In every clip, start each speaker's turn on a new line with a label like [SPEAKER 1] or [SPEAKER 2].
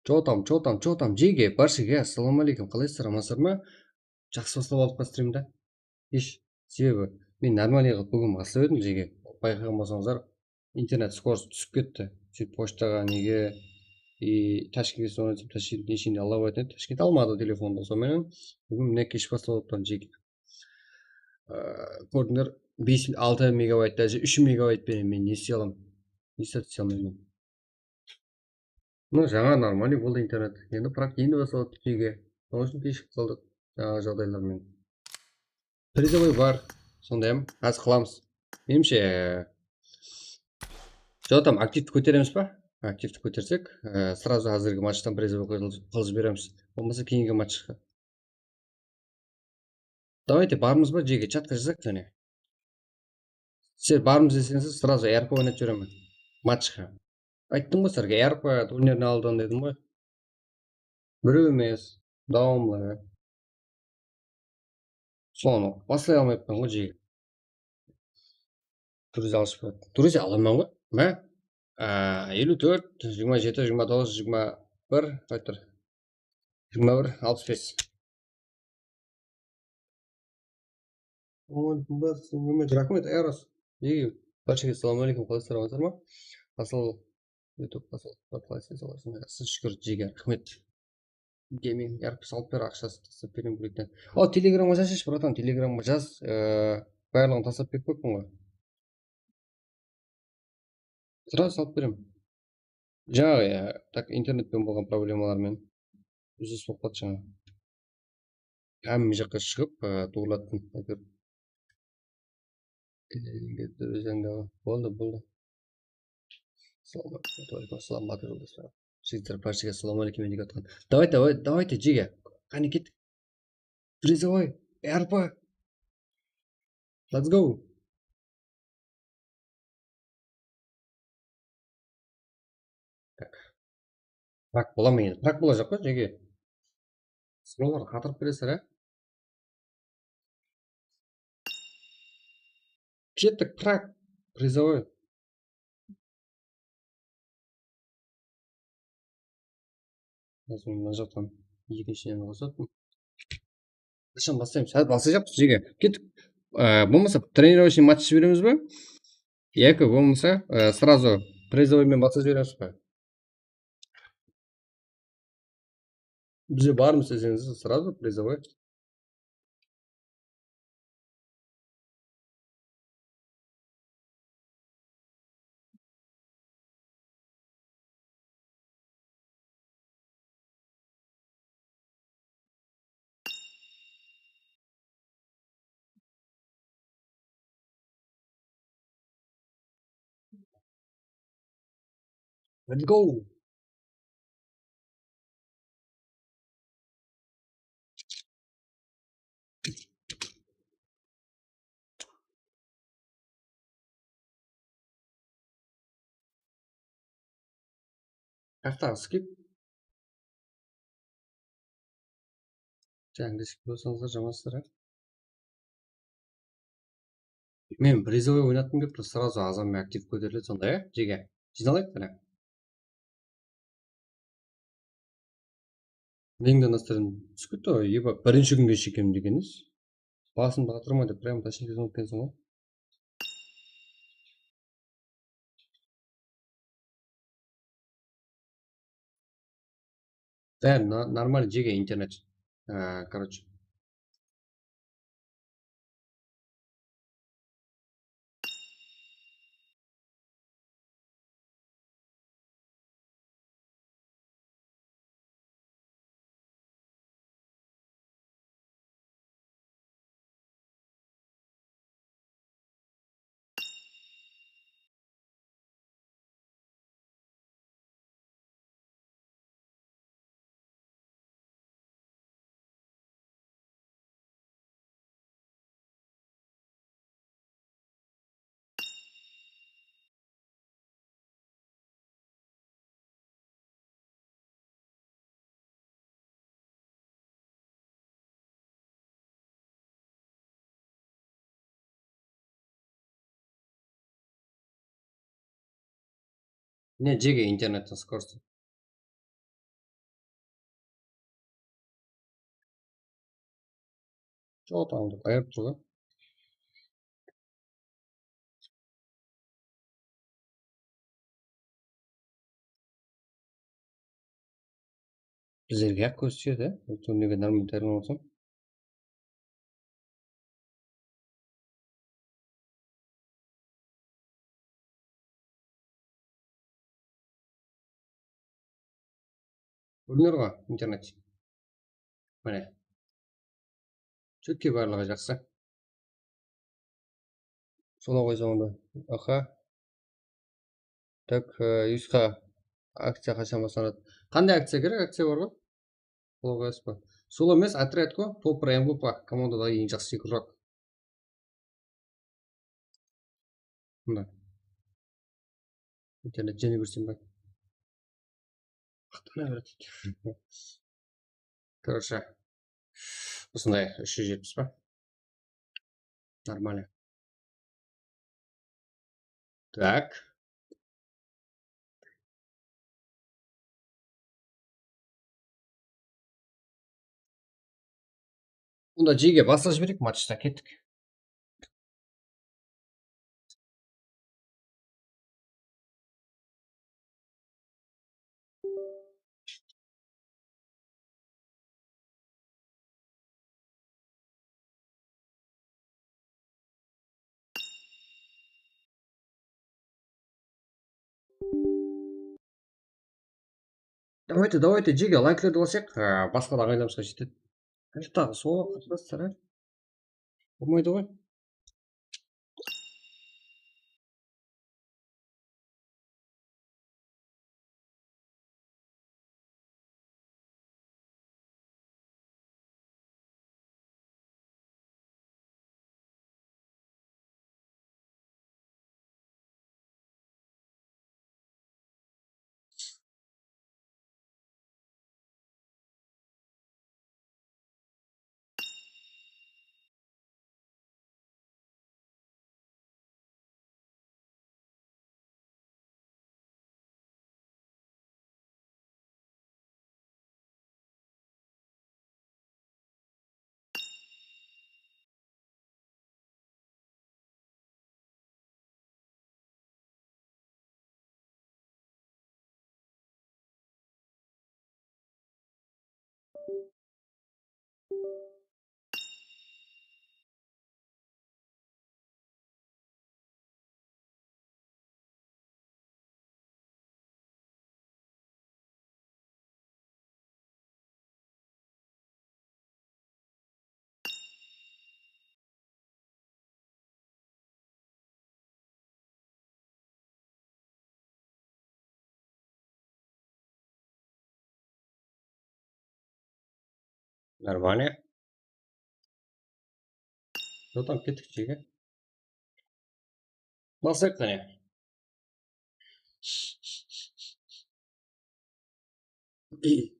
[SPEAKER 1] Чо там, жеге, баршаға ассалаумағалейкум, қалайсыздар, амансыздар ма? Жақсы бастап алдық па стримді? Себебі мен нормальный қылып бүгін бастап едім жеге. Байқаған болсаңыздар, интернет скорості түсіп кетті. Сөйтіп поштаға неге и Ташкентке звонить етіп, Ташкенттің ішінде алла айтады, Ташкент алмады телефонды. Сонымен бүгін міне кеш бастап алдық жеге. Көрдіңдер, 6 мегабайт, даже 3 мегабайтпен мен не істей аламын? Не істей алмаймын. Ну, жаңа нормальный болды интернет. Енді бірақ енді басталады жеге. Оның үшін кешігіп қалдық жаңағы жағдайлармен. Призовой бар, сондайым, қазір қыламыз. Меніңше, там активті көтереміз ба? Активті көтерсек, сразу қазіргі матчтан призовой қылып жібереміз. Болмаса кейінгі матчқа. Давайте бармыз ба жеге, чатқа жазайық және. Сіз бармыз десеңіз, сразу РП ойнатып жіберемін матчқа. Айттым ғой сіздерге, РП турнирін алдан дедім ғой. Біреу емес, дауымлы. Соны бастай алмайыппын ғой жеге. Друзья алышып болады. Друзья аламын ғой. Мә? 54, 27, 29, 21, қайтыр. 21, 65. Рахмет, Эрос. И большое ассалаумағалейкум, қалайсыздар, амансыздар ма? Асыл YouTube асыл қалайсыз саласың? Сіз шүкір жеге, рахмет. Гейминг ярып салып бер, ақшасын тастап беремін біріктен. Телеграмға жазшы, братан, телеграмға жаз. Барлығын тастап беріп қойыппын ғой. Сразу салып беремін. Жаңағы, так интернетпен болған проблемалармен үзіліс болып қалды жаңа. Мына жаққа шығып, туырлаттым. Болды. Саламатыр жолдастар. Жігіттер баршаға ассалаумағалейкум деп жатқан. Давайте жеге. Қане кеттік. Призовой, РП. Let's go. Так. Прак бола ма енді? Прак бола жоқ қой жеге. Сыраулар қатырып бересіздер, Кеттік, прак. Призовой. Мына жақтан екіншіден қосатын. Қашан бастаймыз? Бастай жаппыз жеге. Кеттік. Болмаса тренировочный матч жібереміз бе? Яки болмаса сразу призовоймен бастай жібереміз бе? Бізде бармыз десеңіз, сразу призовой. Let's go. Қаяқтағы скип? Жаңағы скип болсаңыздар жамансыздар, Мен призовой ойнатқым келіп тұр, сразу азанмен актив көтеріледі сондай, жеге. Жиналайық та. Менің де настроен түсіп кетті ғой, еба бірінші күнге шекемін дегеніз. Басымды қатырма деп прямо Ташкентке звонып келсің ғой. Нормально жеге интернет. Короче. Не, жеге интернеттің скорости. Отаңды қайырып тұр ғой. Біздерге ақ көз тиеді, турнирге нормально дайындалсам. Көрінер ғой интернет. Міне. Сөйтке барлығы жақсы. Сола қойсам онда. Аха. Так, Юсқа акция қашан басталады? Қандай акция керек? Акция бар ғой? Сола қоясыз ба? Сол емес, отряд қой. Топ МВП командадағы ең жақсы игрок. Мында. Интернет жеңе берсем ба? Ақтана береді. Короче, осындай 370 па? Нормально. Так. Онда жеге баса жіберейік матчта, кеттік. Давайте, жеге лайклерді басайық, басқа да ағайындарымызға жетеді. Тағы соға қатысасыздар, болмайды ғой. Нормально. Отам кеттік жеге. Басайық қане.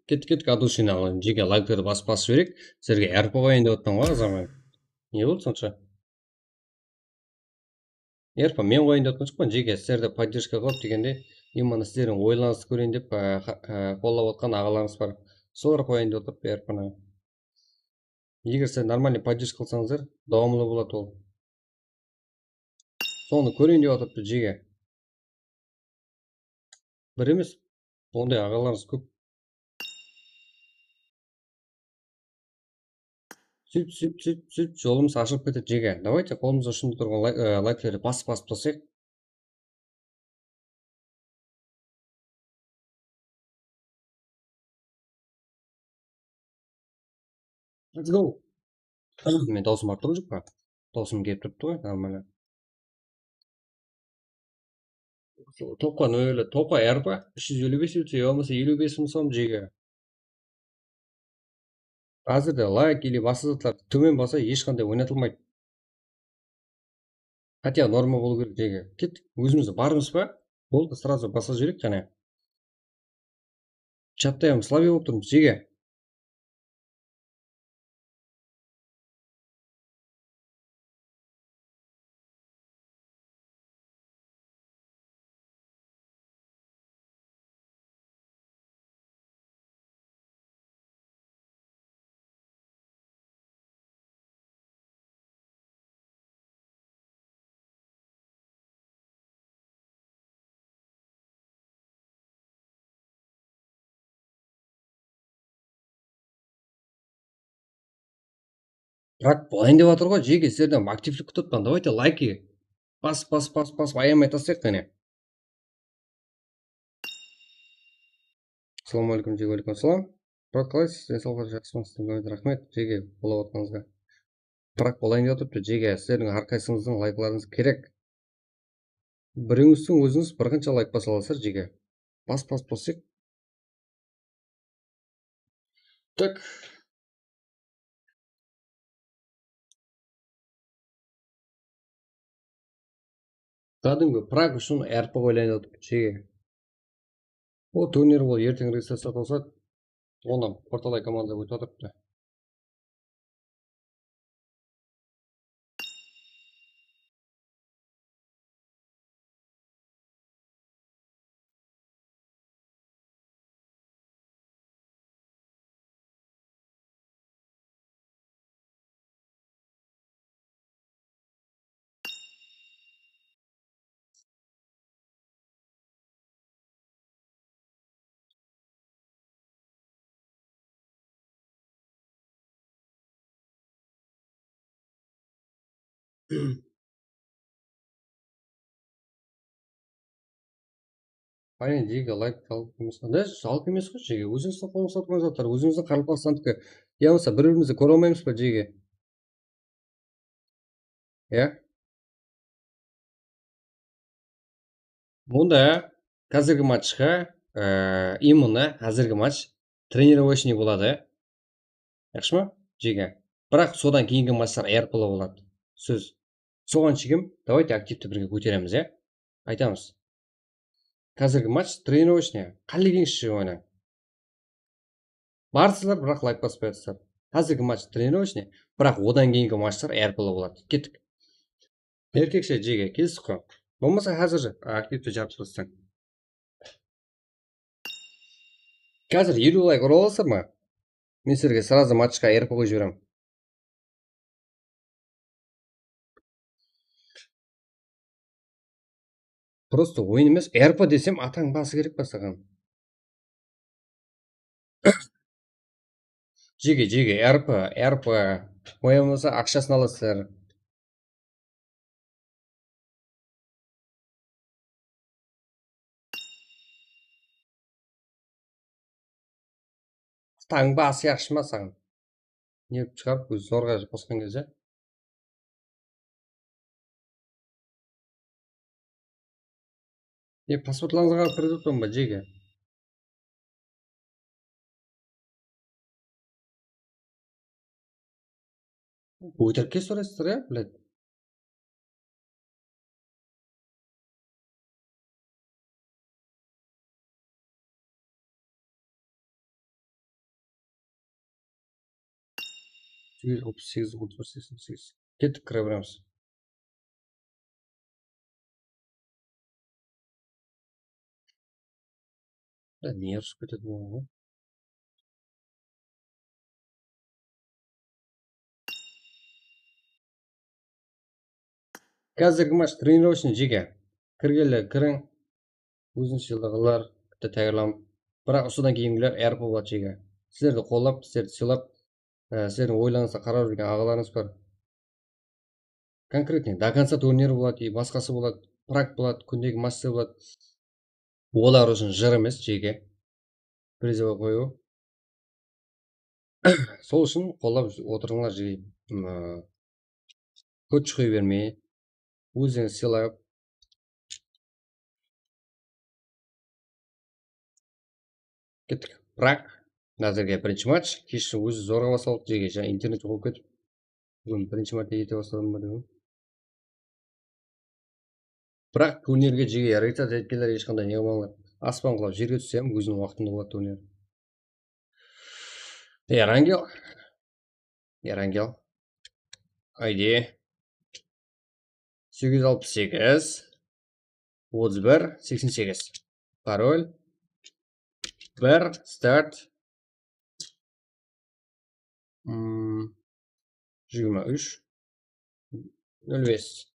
[SPEAKER 1] Кеттік адушина алайын. Жеге лайклерді басып жіберейік. Сіздерге әріп қояйын деп отырмын ғой азаман. Не болды сонша? Ерпа, мен қойын деп отырмын жоқпын. Жеге сіздерді поддержка қылып дегенде, именно сіздердің ойларыңызды көрейін деп қолдап отқан ағаларымыз бар. Солар қояйын деп отырып ерпаны. Егер сіздер нормальный поддержка қылсаңыздар, давамлы болады ол. Соны көрейін деп отырыпты жеге. Бір емес, ондай ағаларымыз көп. Сөйтіп жолымыз ашылып кетеді жеге. Давайте қолымызда ұшында тұрған лайклерді басып тастайық. Let's go. Мен даусым барып тұрған жоқ па? Даусым келіп тұрыпты ғой, нормально. Топқа 0, топқа әрпа 355 өтсе, болмаса 55 сом жеге. Қазірде лайк или басқа заттар төмен баса ешқандай ойнатылмайды. Хотя норма болу керек жеге. Кеттік, өзімізді бармыз ба? Болды, сразу баса жіберейік қане. Чатта слабее болып тұрмыз жеге. Бірақ былайын деп жатыр ғой, жеке сіздерден активдік күтіп тұрмын. Давайте лайки басып аямай тастайық қане. Ассалаумағалейкум жеке. Уалейкум ассалам. Брат, қалайсыз? Денсаулығыңыз жақсы ма? Сіздің рахмет жеке қолдап отқаныңызға. Бірақ былайын деп отырыпты жеке, сіздердің әрқайсыңыздың лайкларыңыз керек. Біреуіңіздің өзіңіз бір қанша лайк баса аласыздар жеке. Басайық. Так. Кәдімгі Праг үшін РП ойланып отырып жеке. О, турнир ол ертең регистрация болса, оны Порталай команда өтіп жатырыпты. Aynen жеке лайк жалко емес. Даже жалко емес қой жеке. Өзіңіздің қолыңызда тұрған заттар, өзіңіздің қарым-қатынастардікі. Я болмаса бір-бірімізді көре алмаймыз ба жеке? Иә? Мұнда қазіргі матчқа именно қазіргі матч тренировочный болады. Жақсы ма жеке? Бірақ содан кейінгі матчтар әрқылы болады. Сөз. Соған шегем, давайте активті бірге көтереміз, иә? Айтамыз. Қазіргі матч тренировочный. Қалегенші ойна. Барсыздар, бірақ лайк басып қоясыздар. Қазіргі матч тренировочный, бірақ одан кейінгі матчтар әрқылы болады. Кеттік. Еркекше жеке, келістік қой. Болмаса қазір активті жарып шығарсың. Қазір 50 лайк ұрып аласыздар ма? Мен сіздерге сразу матчқа РП қойып жіберемін. Просто ойын емес, РП десем атаң басы керек па саған? Жеке, РП. Оя болмаса ақшасын аласыздар. Таңба сияқшы ма саған? Не шығарып өзі зорға қосқан кезде? Паспортларыңызға қарап кіріп отырмын ба жеке? Өтірікке сұрайсыздар, иә, блядь? Кеттік, кіре береміз. Не ұрысып кетеді болған ғой. Қазіргі матч тренировочный жеке. Кіргелі кірің. Өзіңізшілдіғылар тәйірланып. Бірақ содан кейінгілер әріп болады жеке. Сіздерді қолап, сіздерді сыйлап, сіздердің ойларыңызды қарап жүрген ағаларыңыз бар. Конкретный до конца турнир болады, басқасы болады, Праг болады, күндегі матчтар болады. Олар үшін жыр емес жеке. Призовый қою. Сол үшін қолап отырыңдар жеке. Көт қой бермей, өзіңіз сыйлап. Кеттік. Праг. Назірге бірінші матч. Кешін өзі зорға басалып жеке. Жаңа интернет қойып кетіп. Бүгін бірінші матч ете бастадым ба деп. Бірақ турнирге жеке регистрация еткендер ешқандай не қылмаңдар. Аспан құлап жерге түссем, өзінің уақытында болады турнир. Эрангел. ID 868 31 88. Пароль 1 старт 23 05.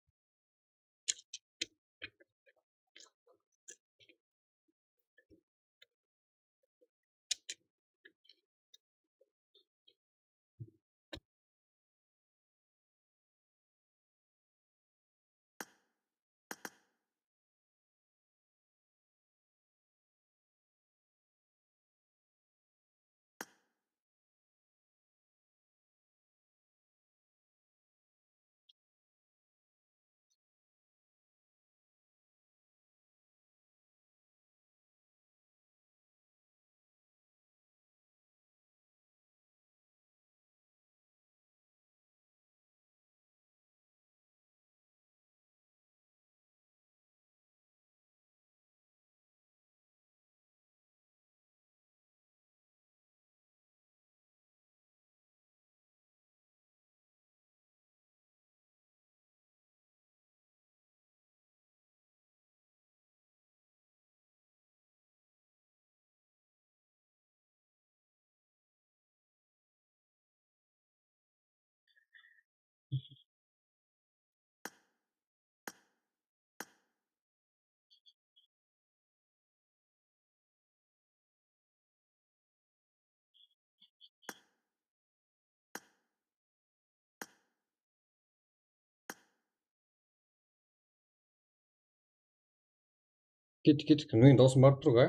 [SPEAKER 1] Кеттік. Менің даусым барып тұр ғой.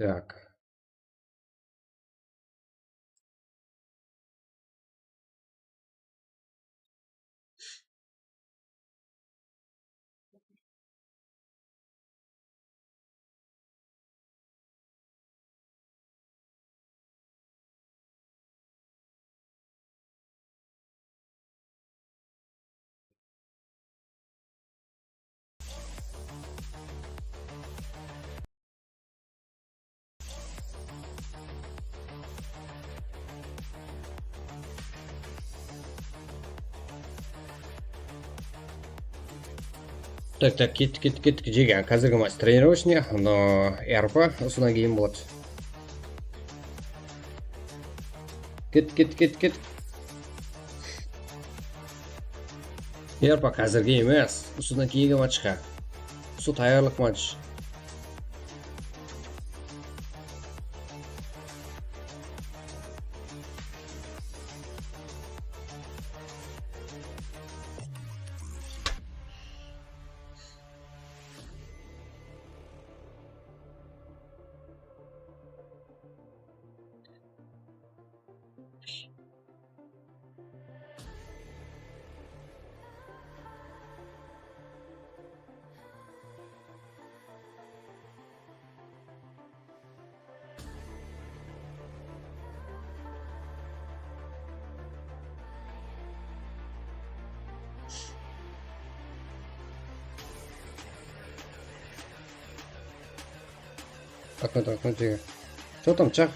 [SPEAKER 1] Так. Так, кеттік. Жеге, қазіргі матч тренировочный, но РП содан кейін болады. Кеттік. РП қазіргі емес, содан кейінгі матчқа. Сол таярлық матч. Рахмет жеге. Что там, чақ?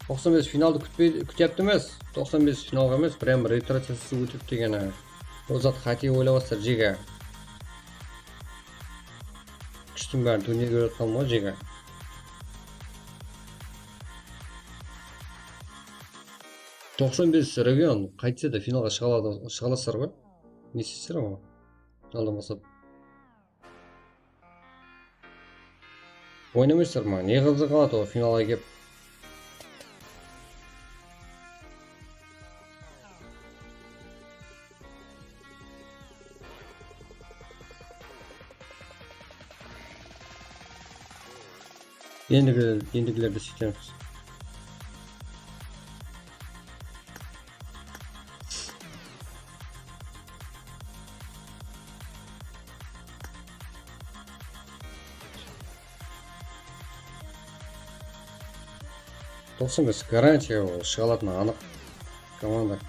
[SPEAKER 1] Тоқсан бес финалды күтепті емес. 95 финалға емес, прям ретрациясы өтіп дегені. Ол зат қате ойлаватсыр жеге. Күштің бәрін турнирге өткен ма жеге? Тоқсан бес регион қайтсе де финалға шығаласыр ғой? Не істейсіздер ғой? Финалдан бастап. Ойнамайсыздар ма? Не қызық қалады ол финалға кеп? Ендігілерді сөйтеміз. Тоқсан бес гарантия шығалатыны анық. Команда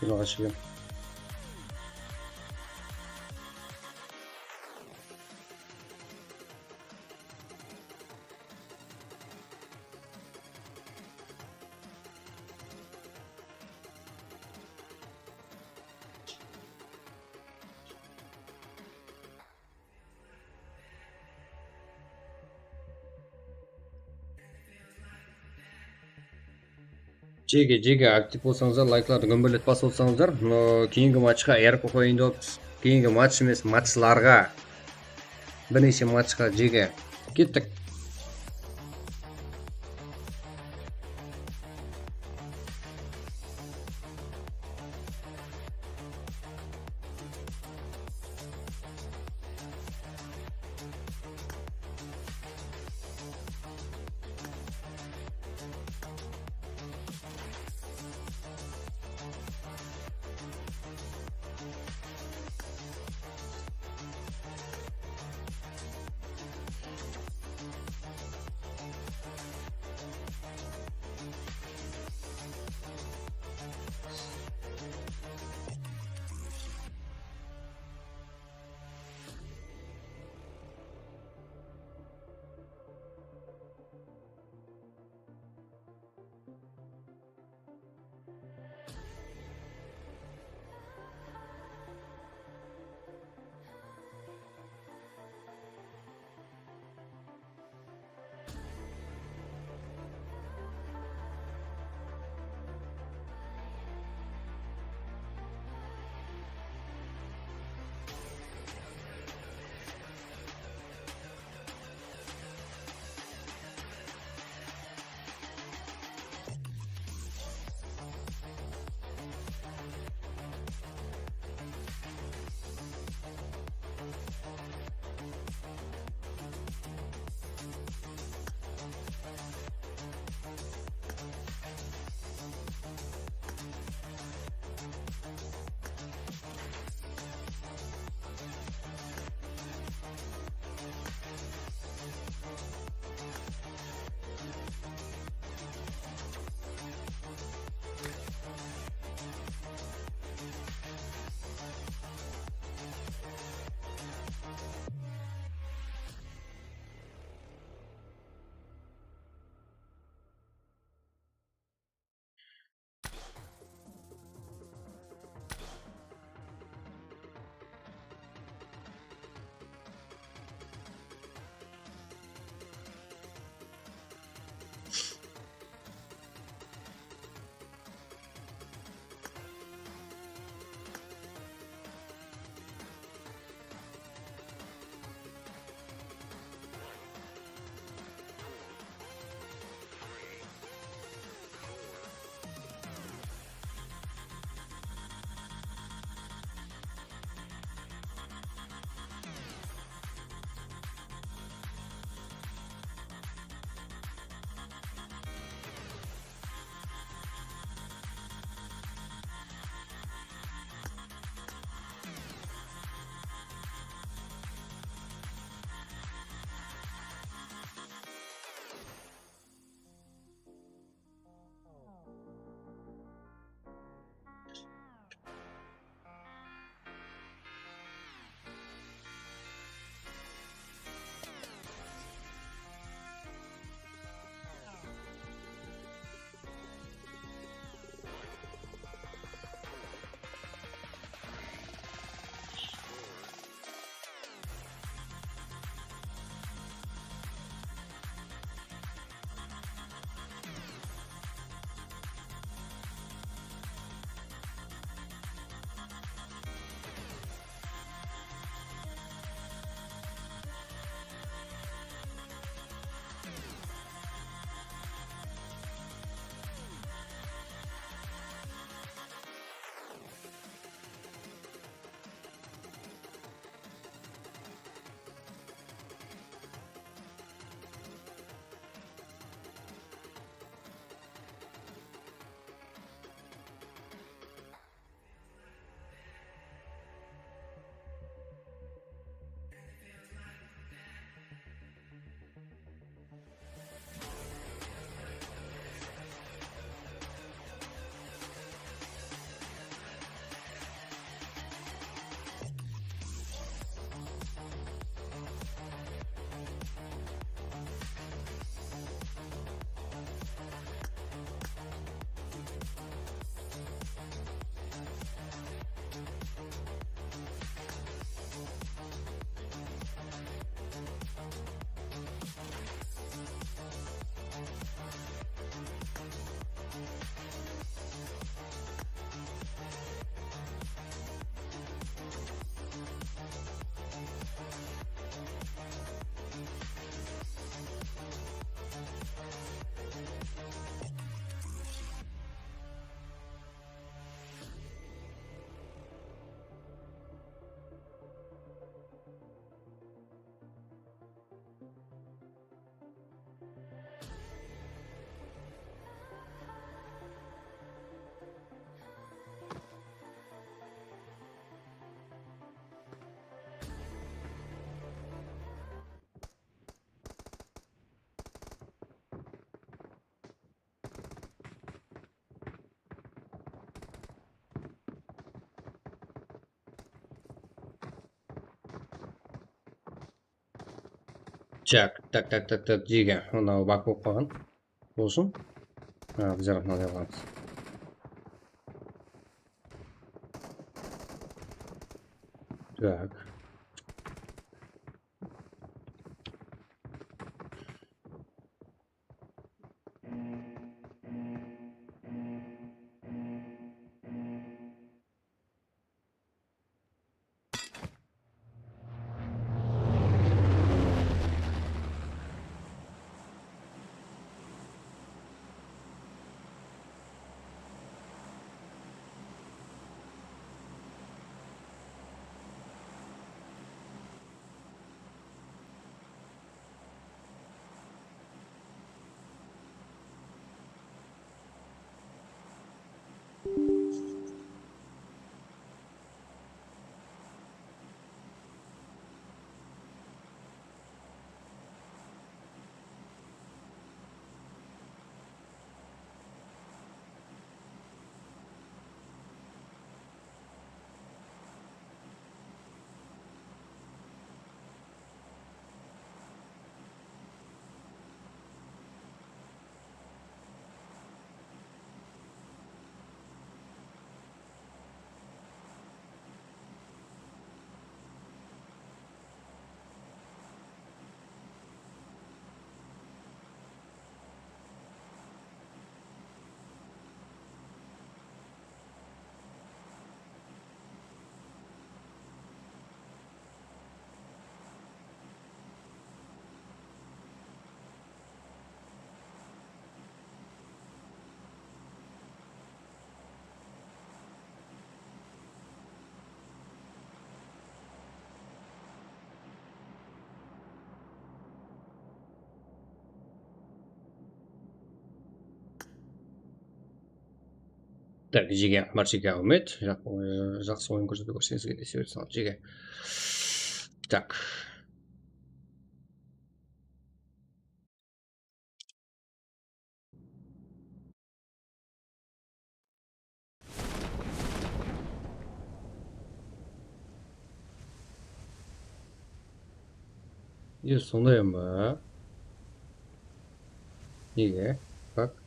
[SPEAKER 1] финалға шығып. жеге актив болсаңыздар, лайкларды гүмбірлетіп басып отырсаңыздар, кейінгі матчқа РП қойын деп отырмыз. Кейінгі матч емес, матчларға, бірнеше матчқа жеге кеттік. Так, жиге. Мынау бак болып қалған. Болсын. Біз жара мынандай қыламыз. Так. Так, жиге. Бар жиге Ахмет. Жақсы ойын көрсетіп көрсеңізге десе бере саламын. Жиге. Так. Сондай ма? Неге? Как?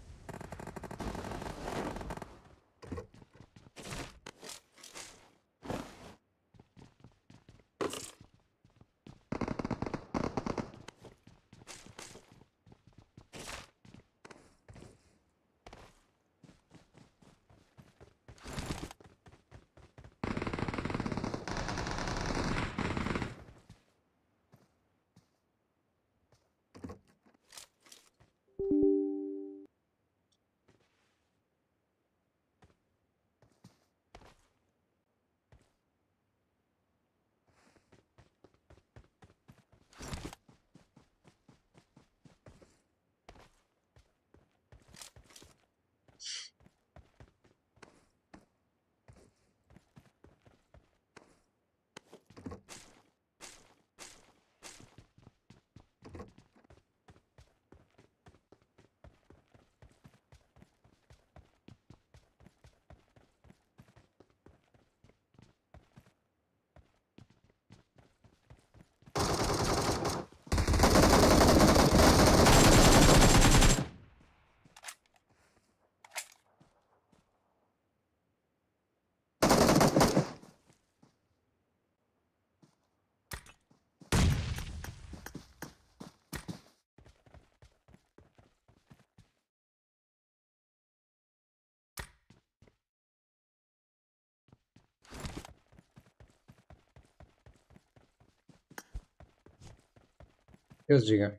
[SPEAKER 1] Yaz жиге.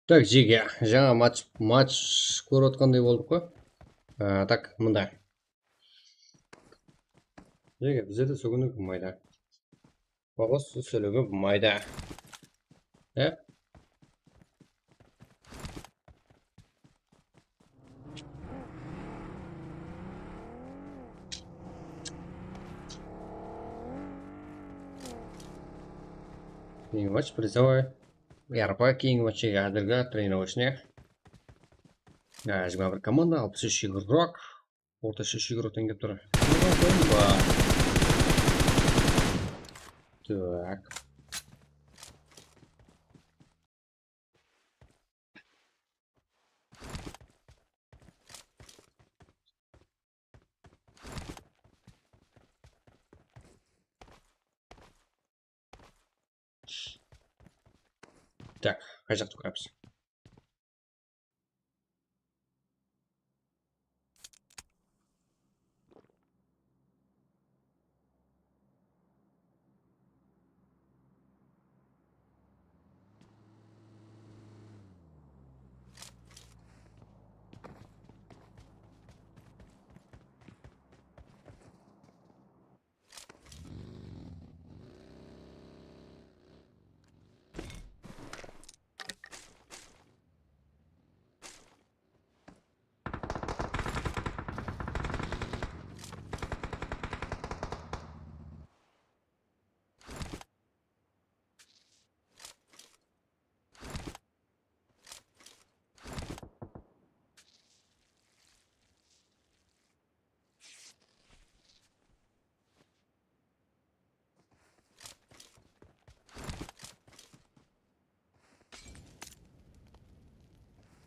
[SPEAKER 1] Так, жеге, жаңа матч көріп отқандай болдық қой. Так, мында. Жеге, бізде де сөйлеуге болмайды. Оғыз сөйлеуге болмайды. Кейінгі матч призовой. Ярпа кейінгі матчыға әділгі тренировочный. 21 команда, 63 игрок. Орташа игроктан келіп тұр. Так. Так, қай жақты көреміз?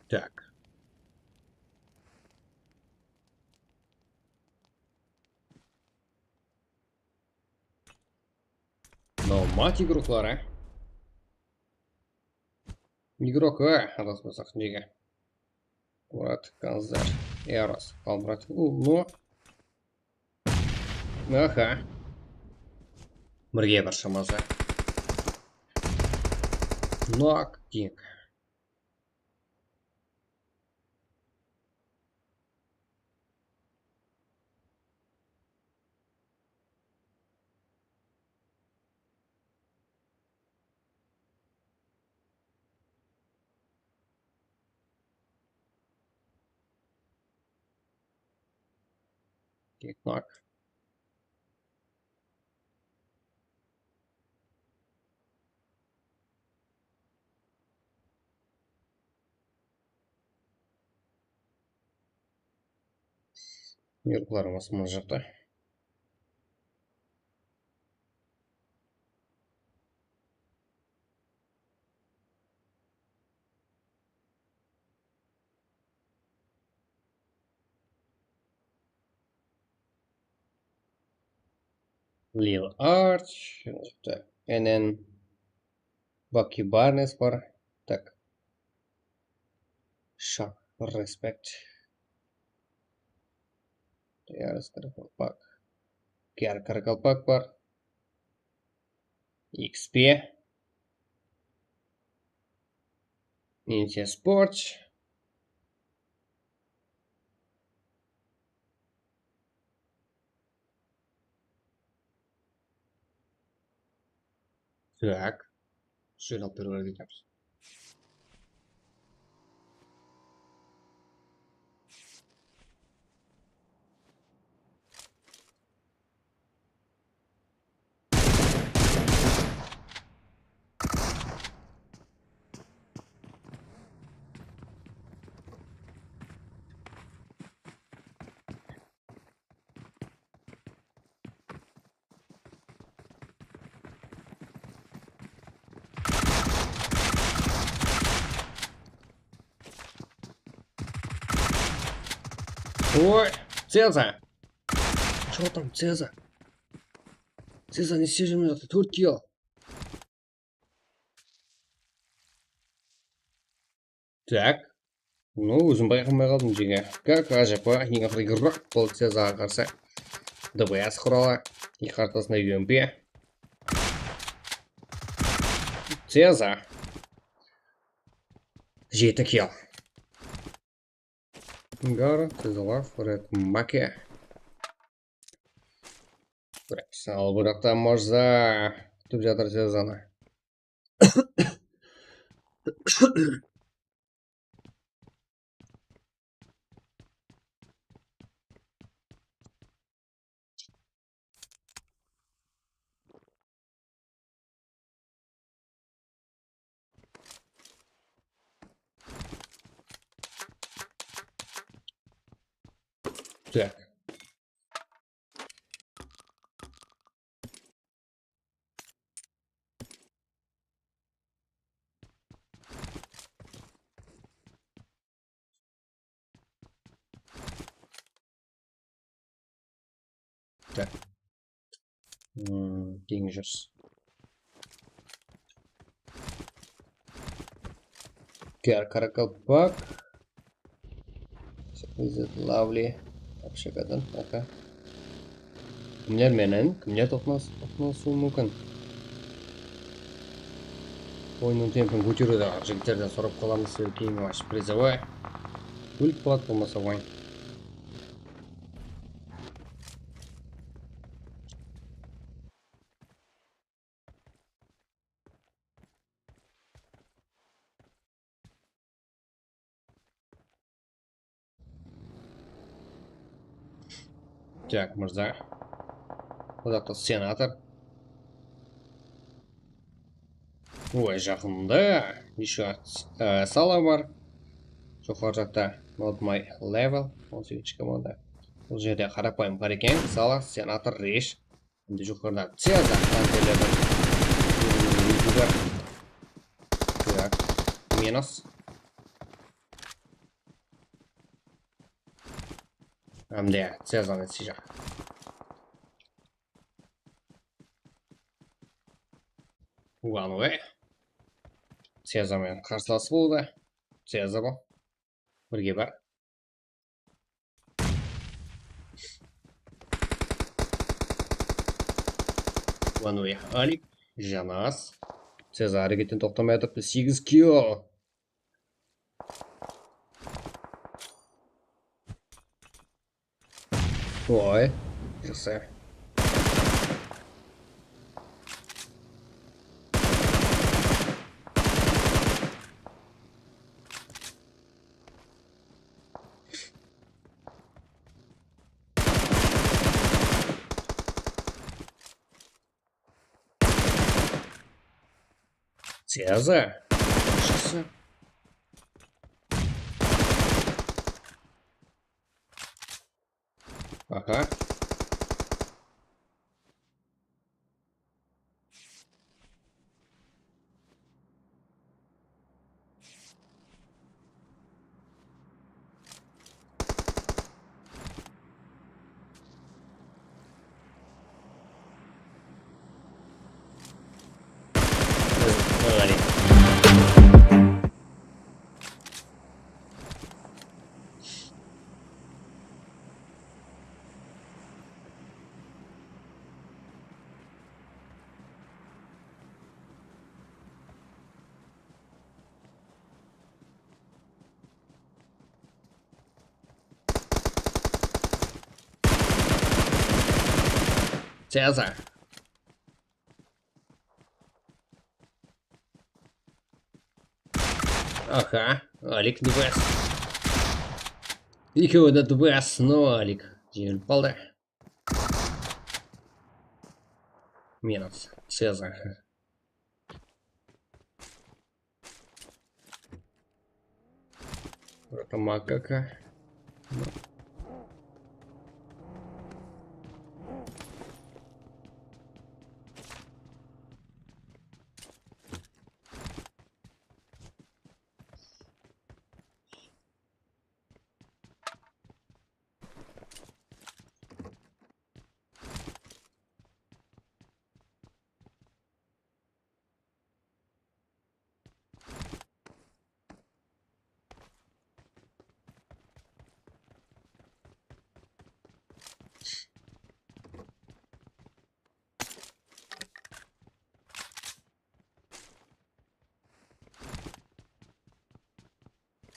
[SPEAKER 1] Так. Но мать игроклары. Игрок адасмасақ жеге. Мұрат, Канзар, Эрос, Қалмұрат. Ну. Аха. Бірге бір шамасы. Нок, тик. Нок. Игрокларымыз мына жақта. Lil Arch. Так. And then Bucky Barnes бар. Так. Шак. Respect. Ярос Каракалпак. Кер Каракалпак бар. XP. Ninja Sports. Так. Ширал первый этап. Ой, Цеза! Что там, Цеза? Цеза, не сижу меня, ты туртил. Так. Ну, өзім байқамай қалдым жеге. Как ажапа, ең ақыры игрок болды Цезаға қарсы. ДБС құралы, екі қартасына UMP. Цеза. 7 kill. Gara to the left, red Maki. Al buyoqdan Morza kutib жатыр Sezani. Так. Так. Dangers. Каракалпак. Is it lovely? Вообще kadın. Aka. Kimler menen? Kimler to'qnashuvi mumkin? Oyunun tempini ko'taruvda jigitlardan so'rab qolamiz. Keyingi match призовой. O'lib qoladi bo'lmasa o'yin. Так, Mirza. Uzoqda senator. Voy, yaqinda nishot sala bor. Yuqori жақта not my level 18 komanda. Бұл жерде қарапайым бар екен. Сала, сенатор, реш. Енді жұқарда Цезар танкелері. Так, минус. Әмде Цезарны сижа. One way. Цезармен қарсыласы болды. Цезар бұл. Бірге бар. One way. Алик. Жанас. Цезар әрекеттен тоқтамай атыпты. 8 kill. Ой. Жақсы. Цезар. Жақсы. Ага. Цезар. Ага, Алик ДВС. Екеуі де ДВС, но Алик жеңіліп қалды. Минус. Цезар. Это макака.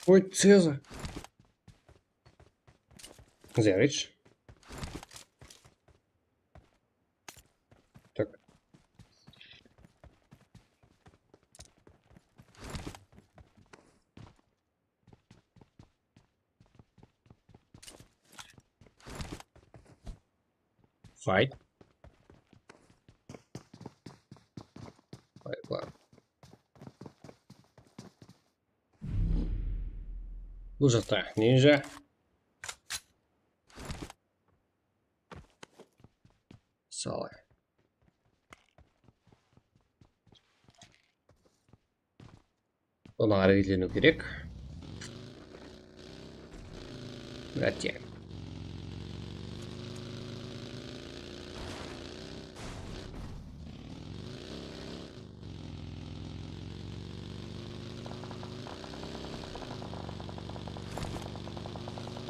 [SPEAKER 1] Ой, Цеза. Зярич. Так. Файт. Файт, ладно. Бұл жақта нинжа. Салы. Оны әрекетлену керек. Әттең.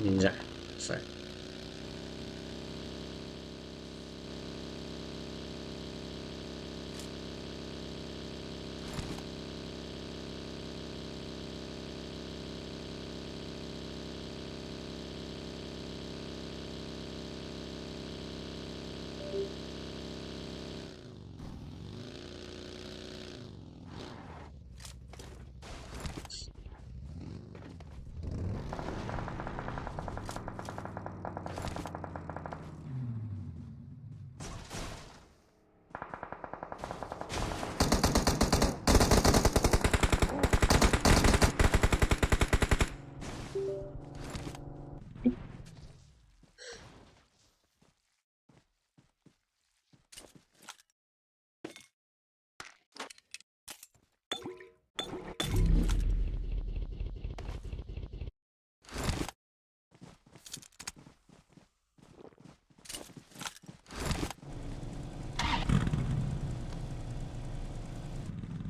[SPEAKER 1] Нинжа. Сай.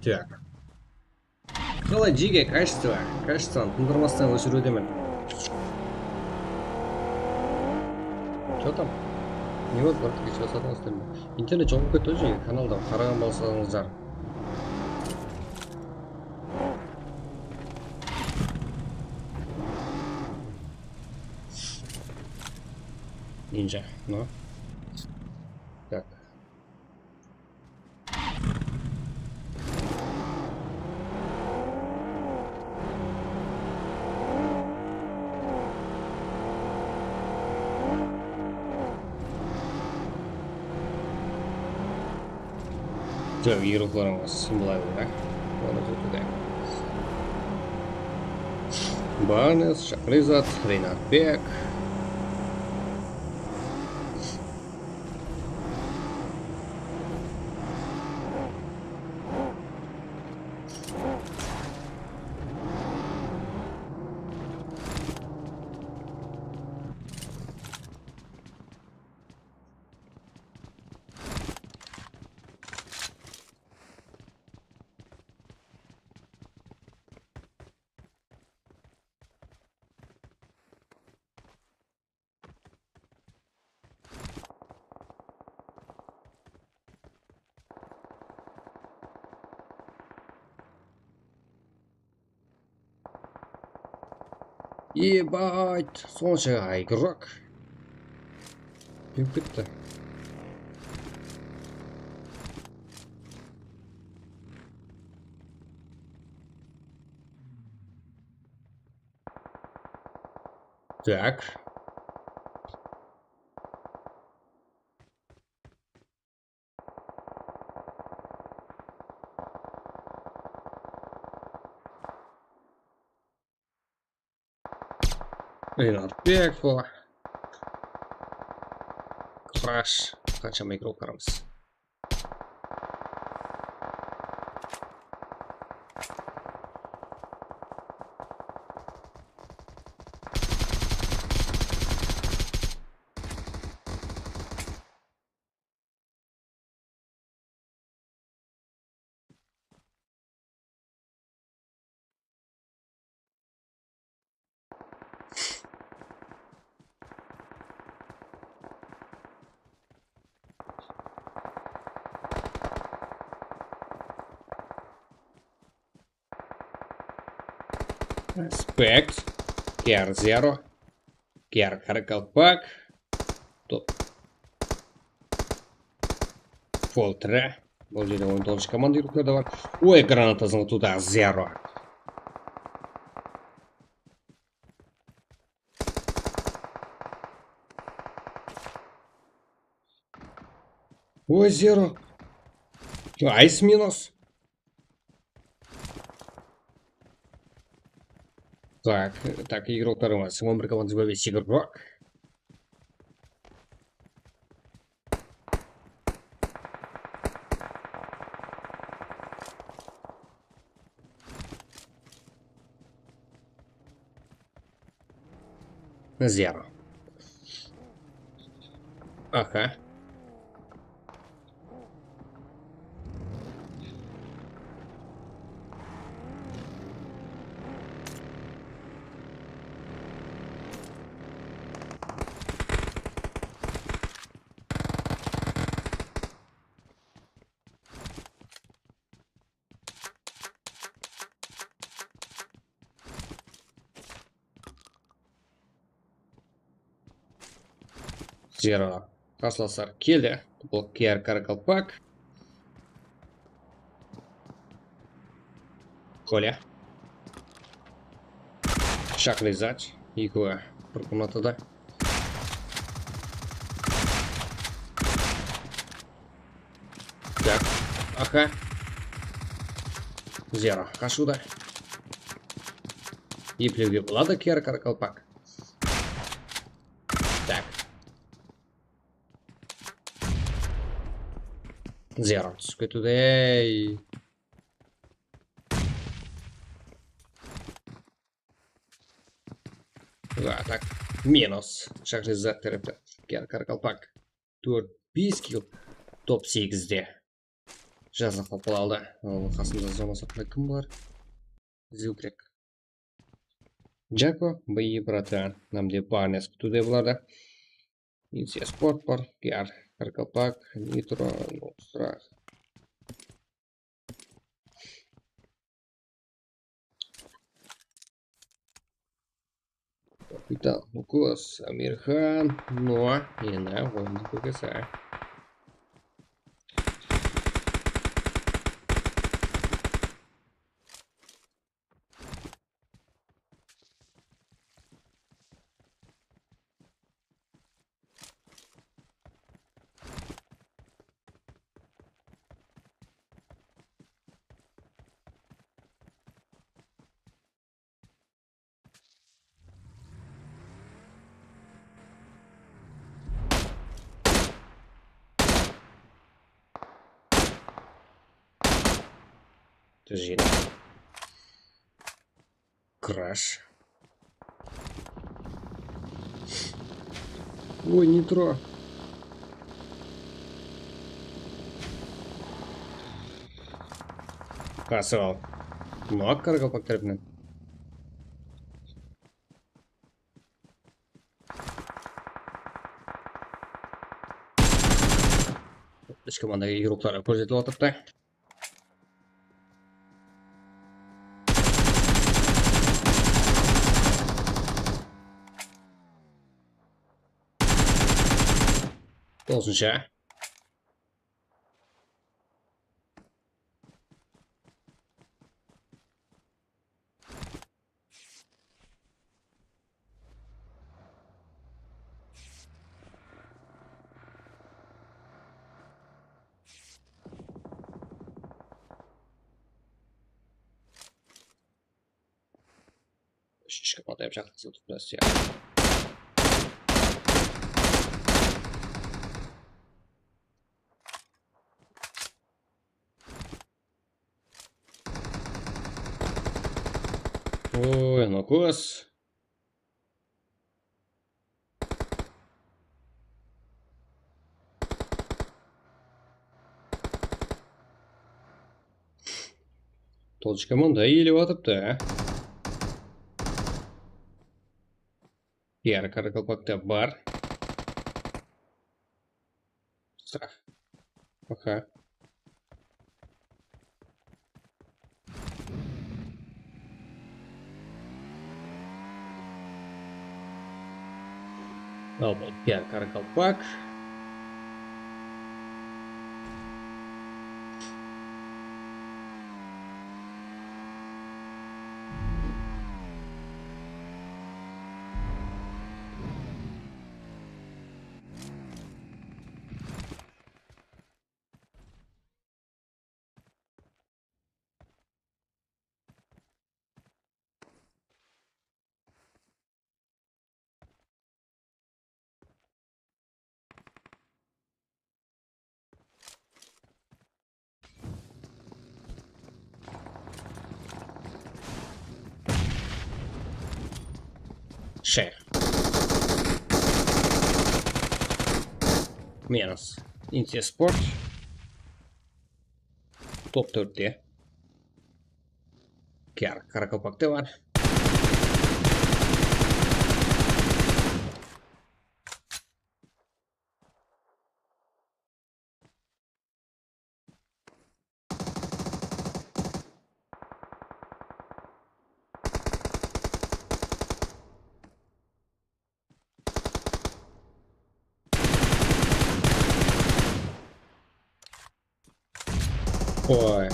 [SPEAKER 1] Так. Қалай жеге качествоны тындырмастан өсірудемін. Что там? Не вот бар кеше жасадыңыздар ма? Интернет жоғып кетті жеге, каналда қараған болсаңыздар. Нинжа, ну. Так. Жоқ, иероглифтарыңыз былай да. Оны tutуда. Банес, Шахризад, Рейнатбек. Ебать, сонша игрок. Кім кетті? Так. Рейнатбек бұл. Краш. Қаншама игроктарымыз. Респект. Кер Зеро. Кер Каракалпак. Топ. Фолтре. Бұл жерде 19 команда үйректері бар. Ой, гранатасын туда Зеро. Ой, Зеро. Айс минус. Так, игроктар у нас. 11 команда забавит Сигурбак. Зеро. Ага. Зеро. Хасласар келді. Бұл Кер Каракалпак. Коля. Шахризач. Екеуі бір комнатада. Так. Аха. Зеро. Қашуда. Еплеуге болады Кер Каракалпак. Так. Зеро. Түсіп кетуде. Так. Минус. Шахризат тарапта. Кер Каракалпак. 4-5 килл. Топ 8-де. Жазық қопыл алды. Қасында замасақта кім бар? Зюкрек. Джако, бои, братан. Нам де парнес туде бұларды. Инсия спорт бар. Кер Каракалпак. Нитро. Ну, страх. Капитан Лукас, Амирхан. Но, и на войне ПКС. Жесть. Краш. Ой, нитро. Пасал. Нок Каракалпак тарапынан. Үш командаға игроктары көрсетіп отырды. Тоғызыншы. Үшінші команда жақсы тұрды. Ой, ну кос. Тоғызыншы команда иелеп атыпты. Кер Каракалпакта бар. Страх. Ага. Al бұл Пьер Каракалпак. Шех. Минус. Интиспорт. Топ 4'te. Каракалпак'ta var. Ой.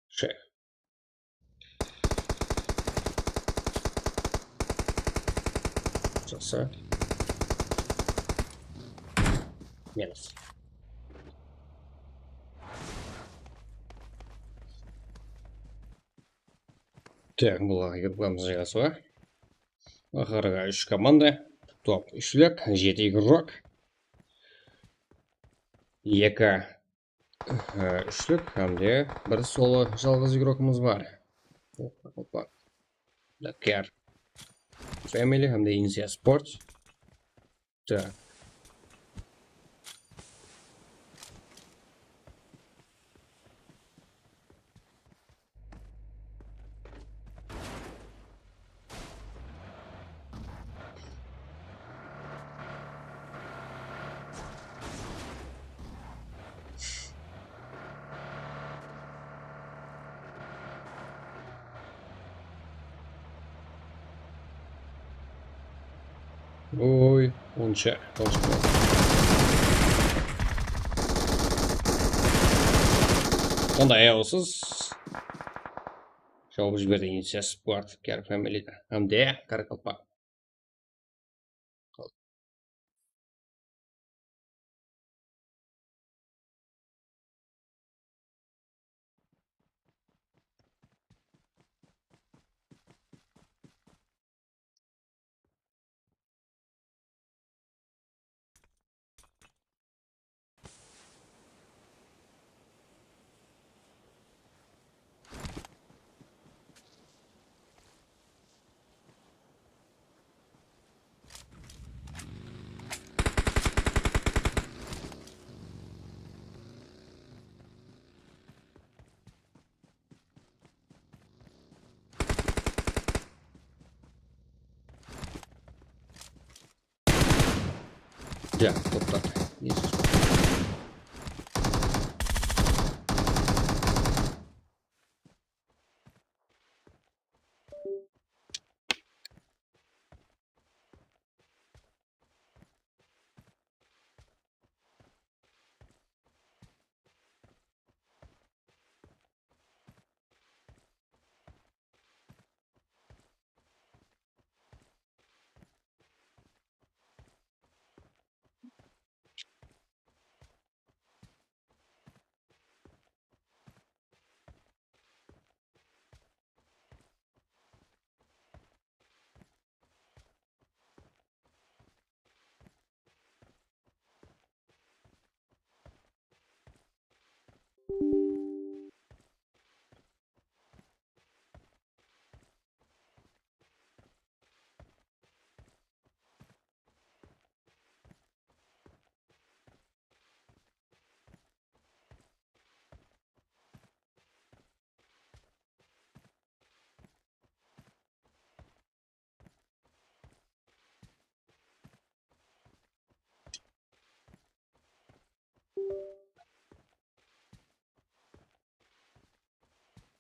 [SPEAKER 1] Шех. Жақсы. Минус. Так, бұл игрокамыз жайғасуға. Ақырға 3 команда. Топ 3-лік, 7 игрок. 2 3-лік, әмде бір соло жалғыз игрокымыз бар. Опа. Dakar Family, әмде Insia Sports. Так. Ой, онша. Қандай аяусыз жауып жіберді Insia Sport Dakar Family, әмде Каракалпак. Ja, топтар.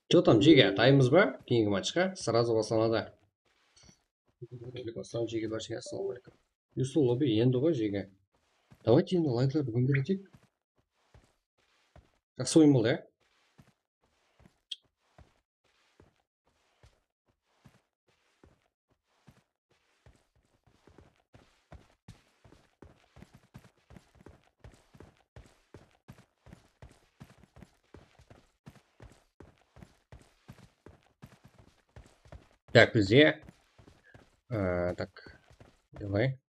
[SPEAKER 1] Че там, Жеге, дайынбыз ба? Кейінгі матчқа сразу басталады. Бастаған Жеге баршаңа ассалаумағалейкум. Юсул лобби енді ғой Жеге. Давайте енді лайклар бүгін беретейік. Жақсы ойын болды, иә? Так, бізде так, давай.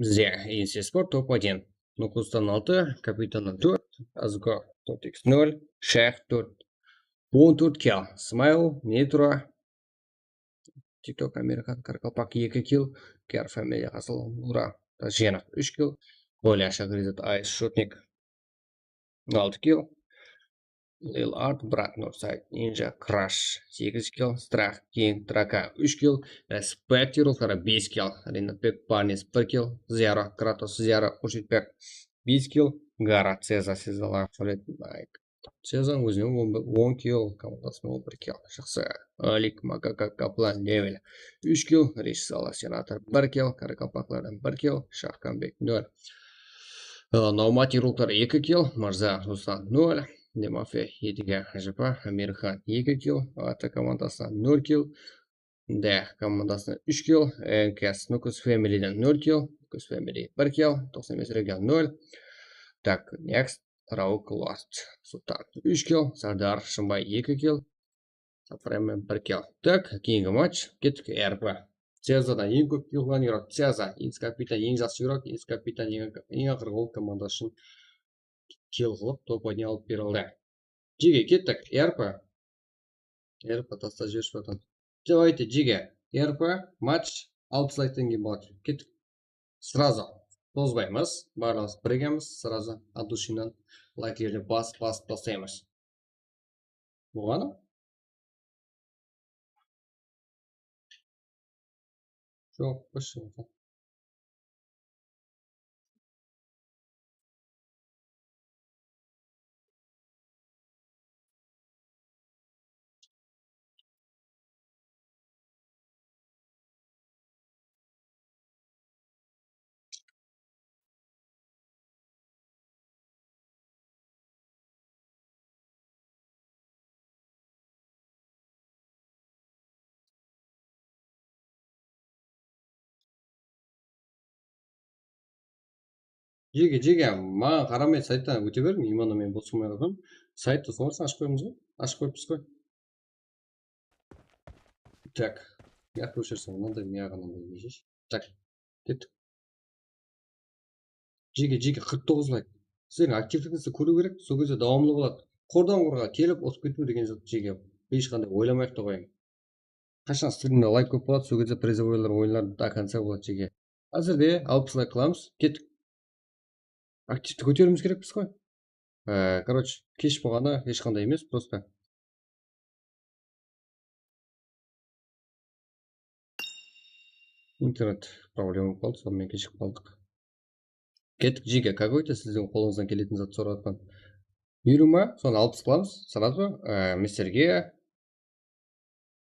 [SPEAKER 1] Бізде ENC Sport топ-1. Нукустан 6, Капитаннан 4, Азго 4x0, Шах 4, 14 килл, Смайл, Нитро, TikTok Американ Каркалпак 2 килл, Кер Фамилия Асыл, Нура, Женов 3 килл, Коля Шагризат Айс Шотник 6 килл, Lil Art, Брат Норсайд, Ninja, Краш 8 килл, Страх, Кинг, Трака 3 килл, Респект Юрултара 5 килл, Ринатбек Парнис 1 килл, Зяра, Кратос Зяра, Ушитбек 5 килл, Гара, Цеза, Сезала, Фалет Майк. Цезаның өзіне 10 килл, командасымен 1 килл. Жақсы. Алик, Макака, Каплан, Левель 3 килл, Риш Сала, Сенатор 1 килл, Каракалпақлардан 1 килл, Шахкамбек 0. Наумат Юрултар 2 килл, Марза Руслан 0. Демафия 7-ге Жапа, Амирхан 2 килл, Ата командасына 0 килл, Д командасына 3 килл, НКС Нукус Фэмилиден 0 килл, Нукус Фэмили 1 килл, 95 регион 0. Так, next, Раук Ласт, Султан 3 килл, Сардар Шымбай 2 килл, Сафремен 1 килл. Так, кейінгі матч, кеттік РП. Цезадан ең көп килл қылған игрок Цеза, Инс капитан ең жақсы игрок, Инс капитан ең ақырғы ол командасы үшін килл қылып топ-1 алып берілді. Жеге кеттік, РП таста жіберші батан. Давайте, Жеге, РП матч 60 лайктен кейін болады. Кеттік. Сразу тозбаймыз, барлығымыз біргеміз, сразу от душинан лайклерді басып тастаймыз. Болғаны? Жоқ, қойшы. Жеге, маған қарамай сайттан өте бердің, иманда мен бос болмай қалдым. Сайтты соңғырсын ашып қоймыз ғой? Ашып қойыппыз ғой. Так, яқ өшірсің, мынандай мияғынан бөлмейшеш. Так, кеттік. Жеге 49 лайк. Сіздердің активтігіңізді көру керек, сол кезде давамлы болады. Қордан қорға келіп отып кету деген жоқ Жеге. Ешқандай ойламай-ақ та қояйын. Қашан стримде лайк көп болады, сол кезде призовойлар ойындар до конца болады Жеге. Әзірде 60 лайк қыламыз, кеттік. Активті көтеруіміз керекпіз қой. Короче, кеш болғаны ешқандай емес, просто. Интернет проблема болды, сонымен кешіп қалдық. Кеттік Жеге, какой-то сіздің қолыңыздан келетін зат сұратқан. Елу ма? Соны 60 қыламыз, сразу мистерге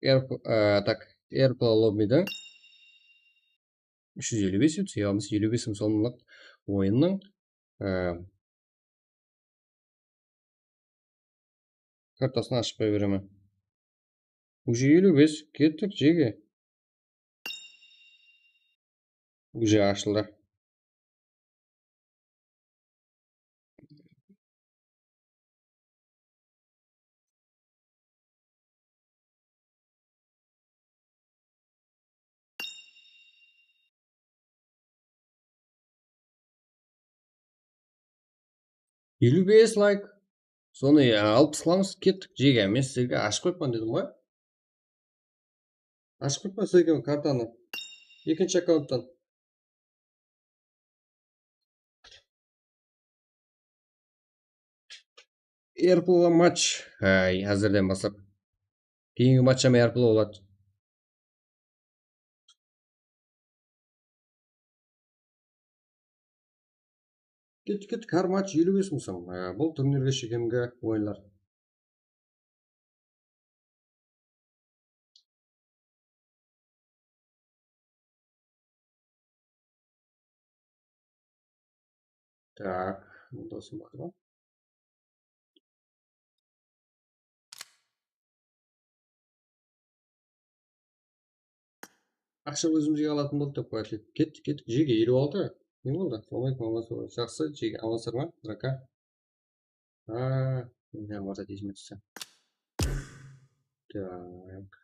[SPEAKER 1] так, Airplay лоббидің 355 өтсе, яғымыз 55 сонлық ойынның картасын ашып қой беремін. Уже 55, кеттік Жеге. Уже ашылды. Елу бес лайк. Соны 60 қыламыз, кеттік Жеге. Мен сіздерге ашып қойыппын дедім ғой. Ашып қойыппын сіздерге картаны. Екінші аккаунттан. Airplay матч әзірден бастап. Кейінгі матчами Airplay болады. Кет кар матч 55 мың сом. Бұл турнирге кемгі ойындар. Так, досым бар ма? Ақша өзімізге алатын болды деп қояды. Кеттік. Жеге 56. Не болды? Ассалаумағалейкум, жақсы, жеге амансыздар ма? Рака. Мен мырза есіме түсті. Так.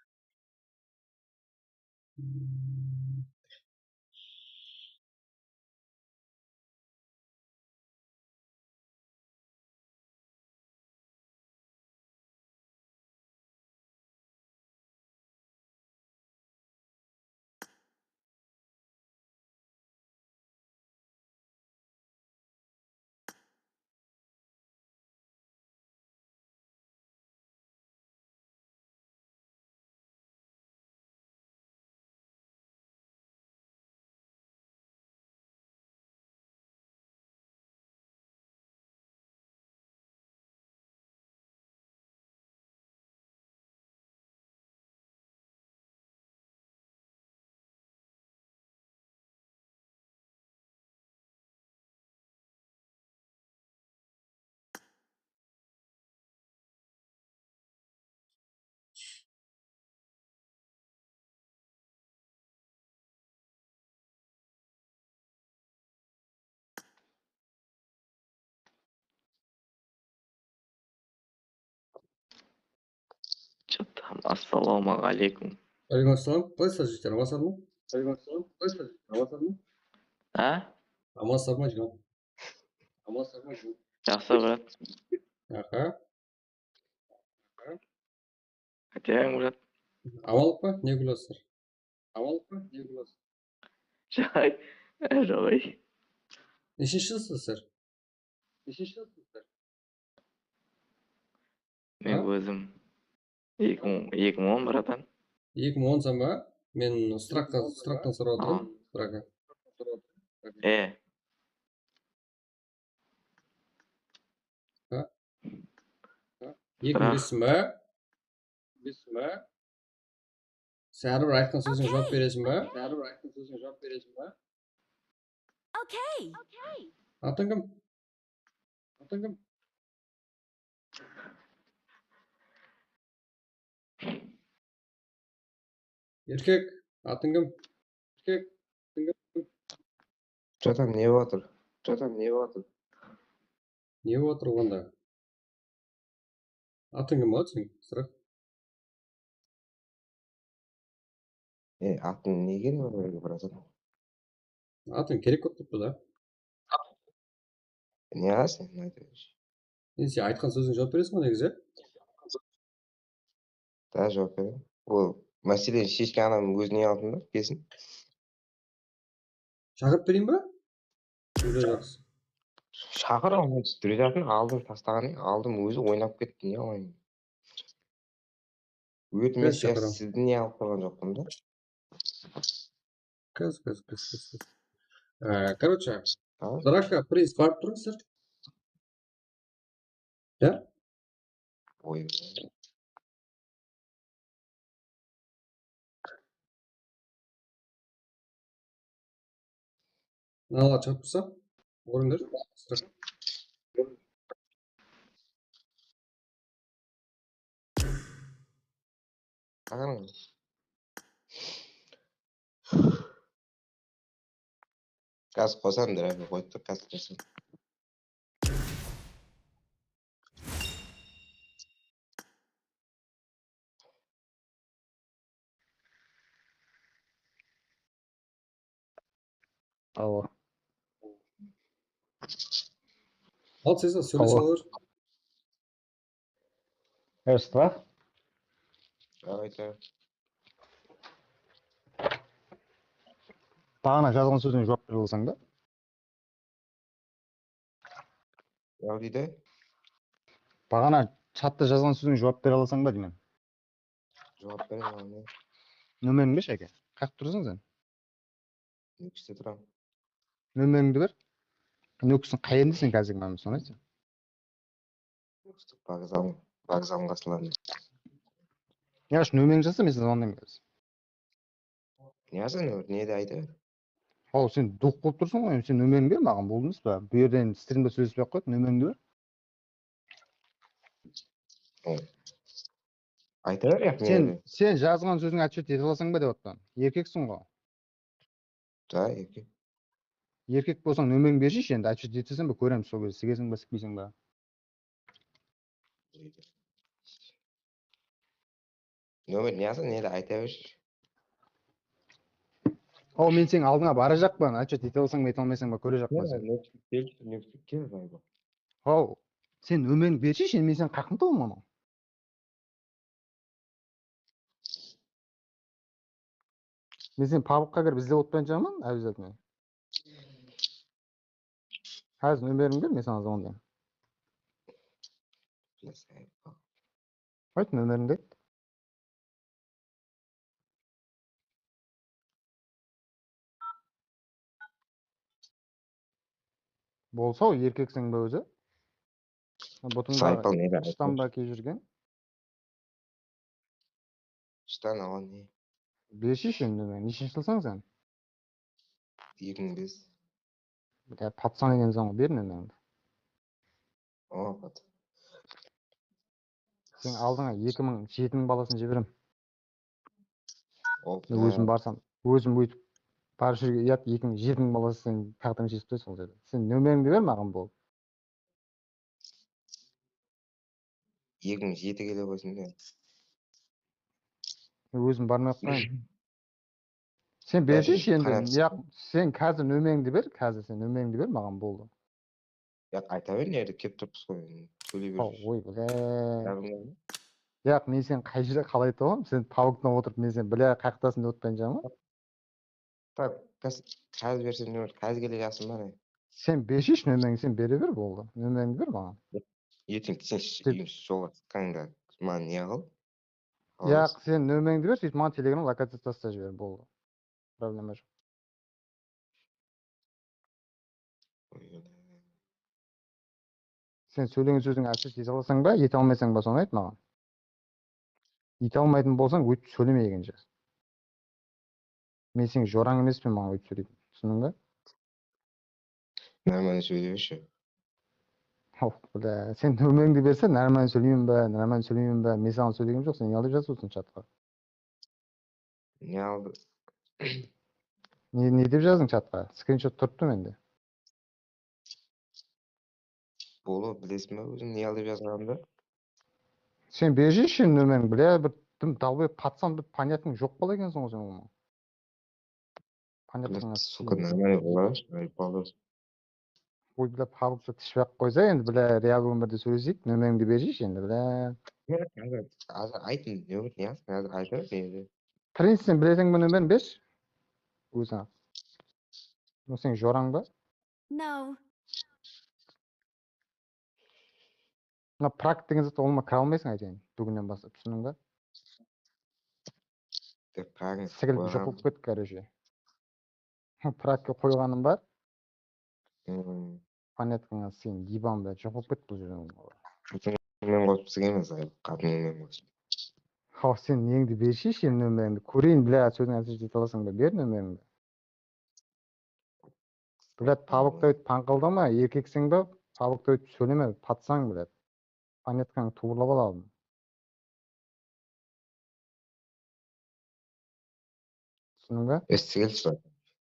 [SPEAKER 2] Что-то ассалаумағалейкум.
[SPEAKER 1] Алейкум ассалам. Қалайсыздар жігіттер, амансыздар ма? Амансыздар ма жігіт?
[SPEAKER 2] Жақсы брат.
[SPEAKER 1] Аха.
[SPEAKER 2] Қайтесің брат?
[SPEAKER 1] Амалық па? Не күлесіздер?
[SPEAKER 2] Жай. Жай.
[SPEAKER 1] Нешінші жылсыздар?
[SPEAKER 2] Мен өзім 2010 братан.
[SPEAKER 1] 2010 ба? Мен сұрақтан сұрап отырмын. Сұрақа. 2005 ба? Сен әрбір айтқан сөзіңе жауап бересің ба?
[SPEAKER 3] Okay.
[SPEAKER 1] Атың кім? Еркек, атың кім?
[SPEAKER 4] Жатам не болатыр?
[SPEAKER 1] Не болып отыр онда? Атың кім аты сенің? Сұрақ.
[SPEAKER 4] Атын не керек өмірге братан?
[SPEAKER 1] Атың керек болып тұр да.
[SPEAKER 4] Не қыласың айта берші.
[SPEAKER 1] Енді сен айтқан сөзіңе жауап бересің ғой негізі.
[SPEAKER 4] Да, жауап беремін. Ол мәселені шешкен адамның өзіне алдын ба? Келсін.
[SPEAKER 1] Шақырып берейін ба? Өте жақсы.
[SPEAKER 4] Шақыр оны түсіндіретін алдым тастаған алдым өзі ойнап кетті, не қылайын. Өтіме
[SPEAKER 1] Қазір шақырамын.
[SPEAKER 4] сізді не алып қойған жоқпын да.
[SPEAKER 1] Қазір. Короче,
[SPEAKER 4] А?
[SPEAKER 1] драка приз барып тұрыңыздар. Да?
[SPEAKER 4] Ой.
[SPEAKER 1] Мыналар шығып тұрса, орындар. Сұрақ.
[SPEAKER 4] Қаған. Газ қосам драйвер қойып тұр, газ қосам.
[SPEAKER 5] Алло.
[SPEAKER 1] Ал сіз сөйлесе
[SPEAKER 5] Алло.
[SPEAKER 1] алар.
[SPEAKER 5] Эрства?
[SPEAKER 4] Айта.
[SPEAKER 5] Бағана жазған сөзіңе жауап бере алсаң да?
[SPEAKER 4] Не дейді?
[SPEAKER 5] Бағана чатта жазған сөзіңе жауап бере алсаң ба деймін.
[SPEAKER 4] Жауап беремін.
[SPEAKER 5] Нөмерің бе шәке? Қаяқта тұрсың сен?
[SPEAKER 4] Нүкісте тұрам.
[SPEAKER 5] Нөмеріңді бер. Нөксің қай жерінде сен қазір маған соны айтсың.
[SPEAKER 4] Вокзалдың қасынан.
[SPEAKER 5] Я уж нөмеріңді жазса мен сені звондаймын қазір.
[SPEAKER 4] Не жазасың, не де айта бер.
[SPEAKER 5] Ал сен дух болып тұрсың ғой, сен нөмеріңді бер маған болды емес па? Бұл жерден стримде сөйлеспей ақ қойып, нөмеріңді бер.
[SPEAKER 4] Айта бер, яқ не.
[SPEAKER 5] Сен жазған сөзіңе отчет ете аласың ба деп оттан. Еркексің ғой.
[SPEAKER 4] Да, еркек.
[SPEAKER 5] Еркек болсаң нөмеріңді берші енді отчет етсең ба көреміз сол кезде сігесің ба сікпейсің ба.
[SPEAKER 4] Нөмір не жазасың, не де айта берші.
[SPEAKER 5] Ал мен сенің алдыңа бара жақпын, отчет ете алсаң ба ете алмайсың ба көре жақпын сен.
[SPEAKER 4] Кел, зайба.
[SPEAKER 5] Ал сен нөмеріңді берші мен сені қақым табамын оны. Мен сені пабыққа кіріп іздеп отпайын жағмын, обязательно. Қазір нөмеріңді бер, мен саған звондаймын. Айт нөмеріңді айт. Болса ол еркексің бе өзі? Бұтыңда
[SPEAKER 4] Сайпал не де айта
[SPEAKER 5] штан ба
[SPEAKER 4] берші.
[SPEAKER 5] киіп жүрген?
[SPEAKER 4] Штан алған не?
[SPEAKER 5] Берші нөмеріңді. Нешінші жылсың сен?
[SPEAKER 4] 2005.
[SPEAKER 5] Патсан екенсің ғой, бер нөмеріңді.
[SPEAKER 4] О, пат.
[SPEAKER 5] Сен алдыңа 2007-нің баласын жіберем. Өзім барсам, өзім өйтіп барып жүрген ұят 2007-нің баласы сен тағдырын шешіп тастайсың сол жерде. Сен нөмеріңді бер маған болды.
[SPEAKER 4] 2007 келе қойсын да.
[SPEAKER 5] Өзім бармай ақ қояйын. Сен берші енді. Сен қазір нөмеріңді бер, қазір сен нөмеріңді бер маған болды.
[SPEAKER 4] Яқ айта бер, не де кеп тұрпыз қой. Сөйлей бер.
[SPEAKER 5] Ой, Яқ, мен сен қай жерде қалай табам? Сен пабықтан отырып, мен сен біле қақтасын деп отпайын жағма?
[SPEAKER 4] Так, қазір берсем нөмір, қазір келе жатсың ба не?
[SPEAKER 5] Сен берші нөмеріңді, сен бере бер болды. Нөмеріңді бер маған.
[SPEAKER 4] Ертең сен жолға шыққанда маған не қыл?
[SPEAKER 5] Яқ, сен нөмеріңді бер, сөйтіп маған телеграм локация тастап жібер болды. Проблема жоқ. Сен сөйлеген сөзің отчет ете аласың ба, ете алмайсың ба, соны айт маған. Ете алмайтын болсаң, өйтіп сөйлеме екінші. Мен сен жораң емеспін маған өйтіп сөйлейтін. Түсіндің ба?
[SPEAKER 4] Нормально сөйлей берші.
[SPEAKER 5] Сен нөмеріңді берсе, нормально сөйлеймін ба, мен саған сөйлегенім жоқ, сен не алдып жазып отырсың чатқа?
[SPEAKER 4] Не алды?
[SPEAKER 5] Не деп жаздың чатқа? Скриншот тұрыпты менде.
[SPEAKER 4] Болу, білесің ба өзің не алдып жазғанымды?
[SPEAKER 5] Сен берші нөмеріңді, бля, бір тым далбай патсан бір понятың жоқ бала екенсің ғой сен оны. Понятыңа
[SPEAKER 4] сука, нормально болаш, айпалды.
[SPEAKER 5] Ой, бля, пабықша тішіп ақ қойса, енді, бля, реал өмірде сөйлесейік, нөмеріңді берші енді, бля.
[SPEAKER 4] Айтын, нөмір не yazsın? Қазір айта бер енді.
[SPEAKER 5] Принципен білесің бе нөмерін берші? Өзің. Ну, сен жораң ба?
[SPEAKER 3] No.
[SPEAKER 5] Мына практ деген зат олыма кіре алмайсың айтайын, бүгіннен бастап, түсіндің ба? Сігіліп жоқ болып кетті, короче. Практқа қойғаным бар. Поняткаңа сен ебан, бля, жоқ болып кетті бұл жерден.
[SPEAKER 4] Мен қосып сігеміз, қатыныңмен қосып.
[SPEAKER 5] Сен неңді берші, нөмеріңді. Көрейін, бля, сөзің әсірше ете аласың ба, бер нөмеріңді. Бля, пабықта өйтіп паңқылдама, еркексің ба, пабықта өйтіп сөйлеме, патсаң, бля. Поняткаң туырлап аладым. Түсінің ба?
[SPEAKER 4] Сігіл сұра.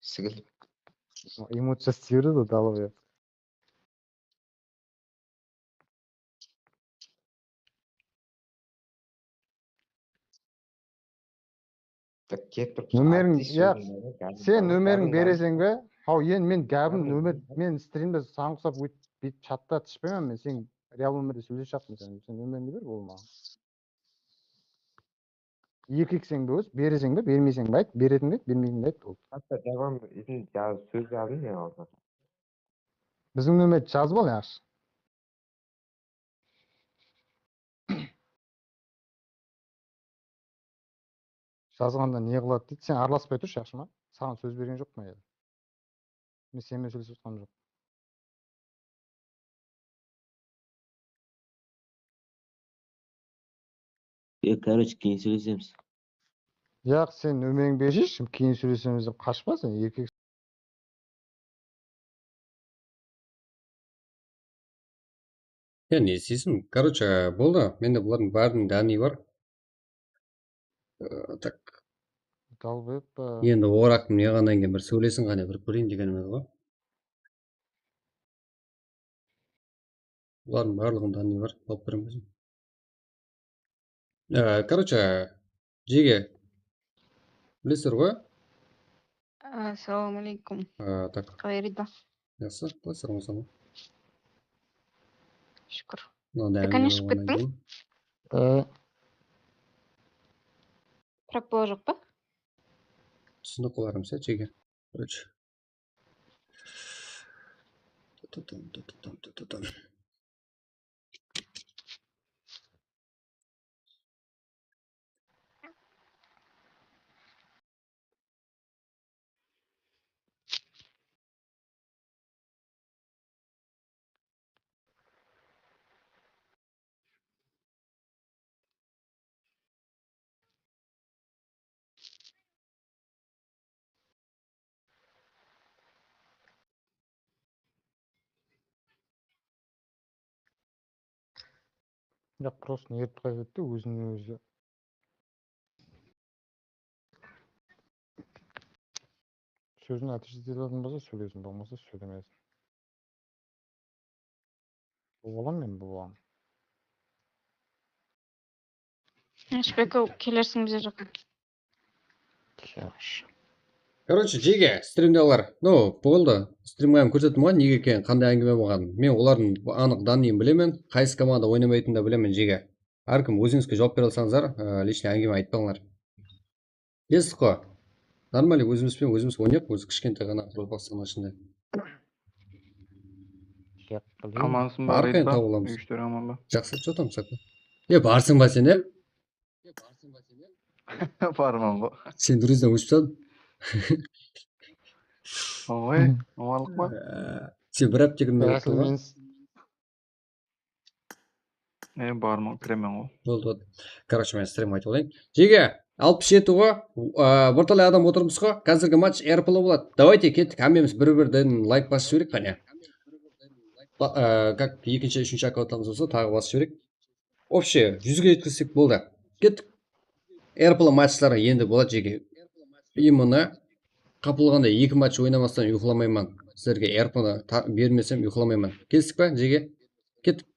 [SPEAKER 4] Сігіл.
[SPEAKER 5] Эмоция стерді, далы бер. Нөмерің, яқ, сен нөмерің бересің бе? Енді мен гәбім нөмер, мен стримде саған құсап өйтіп чатта түшпеймін, мен сен реал өмірде сөйлес шақпын сен нөмеріңді бер, ол маған. Еркексің бе өз, бересің бе, бермейсің бе айт, беретін бе, бермейтін бе айт, болды.
[SPEAKER 4] Hatta devam edin, söz yazın ya orada.
[SPEAKER 5] Біздің нөмерді жазып ал, яқшы. Жазғанда не қылады дейді, сен араласпай тұршы, яқшы ма? Саған сөз берген жоқ ма еді? Мен сенімен сөйлесіп жатқаным жоқ.
[SPEAKER 6] Короче, кейін сөйлесеміз.
[SPEAKER 5] Яқ, сен нөмеріңді берші, кейін сөйлесеміз деп қашпа, сен еркек.
[SPEAKER 1] Я не істейсің? Короче, болды. Менде бұлардың бәрінің дәні бар. Так,
[SPEAKER 5] Далбайып па.
[SPEAKER 1] енді орақтың не ғаннан кейін бір сөйлесін ғана бір көрейін дегенім еді ғой. Бұлардың барлығының дәні бар. Алып беремін өзім. Короче, Жеге, білесіздер ғой?
[SPEAKER 7] Ассалаумағалейкум.
[SPEAKER 1] Так,
[SPEAKER 7] Қалай Рида?
[SPEAKER 1] жақсы, қалайсыздар мысалы?
[SPEAKER 7] Шүкір.
[SPEAKER 1] Мынандай
[SPEAKER 7] Дүкеннен
[SPEAKER 1] әңгіме
[SPEAKER 7] шығып
[SPEAKER 1] болғаннан
[SPEAKER 7] кеттің?
[SPEAKER 1] кейін.
[SPEAKER 7] Бірақ бола жоқ па?
[SPEAKER 1] Түсінік қыларым сәт Жеге. Короче. Та-та-там.
[SPEAKER 5] Жоқ, просто неріп қайтады да өзіне өзі. Сөзін ответить болса сөйлесін, болмаса сөйлемесін. Боламын мен боламын.
[SPEAKER 7] Шпекі келерсің бізе жаққа.
[SPEAKER 5] Жақсы.
[SPEAKER 1] Короче, Жеге, стримдегілер. Болды. Стримға көрсеттім ғой, неге екенін, қандай әңгіме болғанын. Мен олардың анық данныйын білемін. Қайсы команда ойнамайтынын да білемін, Жеге. Әркім өзіңізге жауап бере алсаңыздар, личный әңгіме айтпаңдар. Естік қой. Нормально өзімізбен өзіміз ойнайық, өзі кішкентай ғана құрылбақсының ішінде.
[SPEAKER 2] Амансың ба,
[SPEAKER 1] Арқайын
[SPEAKER 2] Рида?
[SPEAKER 1] табыламыз.
[SPEAKER 2] Үйіштер аман ба?
[SPEAKER 1] Жақсы, что там сақы? Барсың ба сен,
[SPEAKER 2] Барман ба?
[SPEAKER 1] Сен друзьдан өшіп тадың?
[SPEAKER 2] Ой, амалық ба?
[SPEAKER 1] Сен бір аптекін беріп тұр ғой?
[SPEAKER 2] Барман, кіремен ғой.
[SPEAKER 1] Болды. Короче, мен стрим айтып олайын. Жеге, 67 ғой, бірталай адам отырмыз ғой, қазіргі матч РПЛ болады. Давайте кеттік, әмеміз бір-бірден лайк басып жіберек, қане. Как екінші, үшінші аккаунтымыз болса, тағы басып жіберек. Вообще, 100-ге жеткізсек болды. Кеттік. РПЛ матчлары енді болады, Жеге. Именно қапылғанда 2 матч ойнамастан ұйқыламаймын. Сіздерге РПЛ-ны бермесем ұйқыламаймын. Кестік па, Жеге? Кеттік.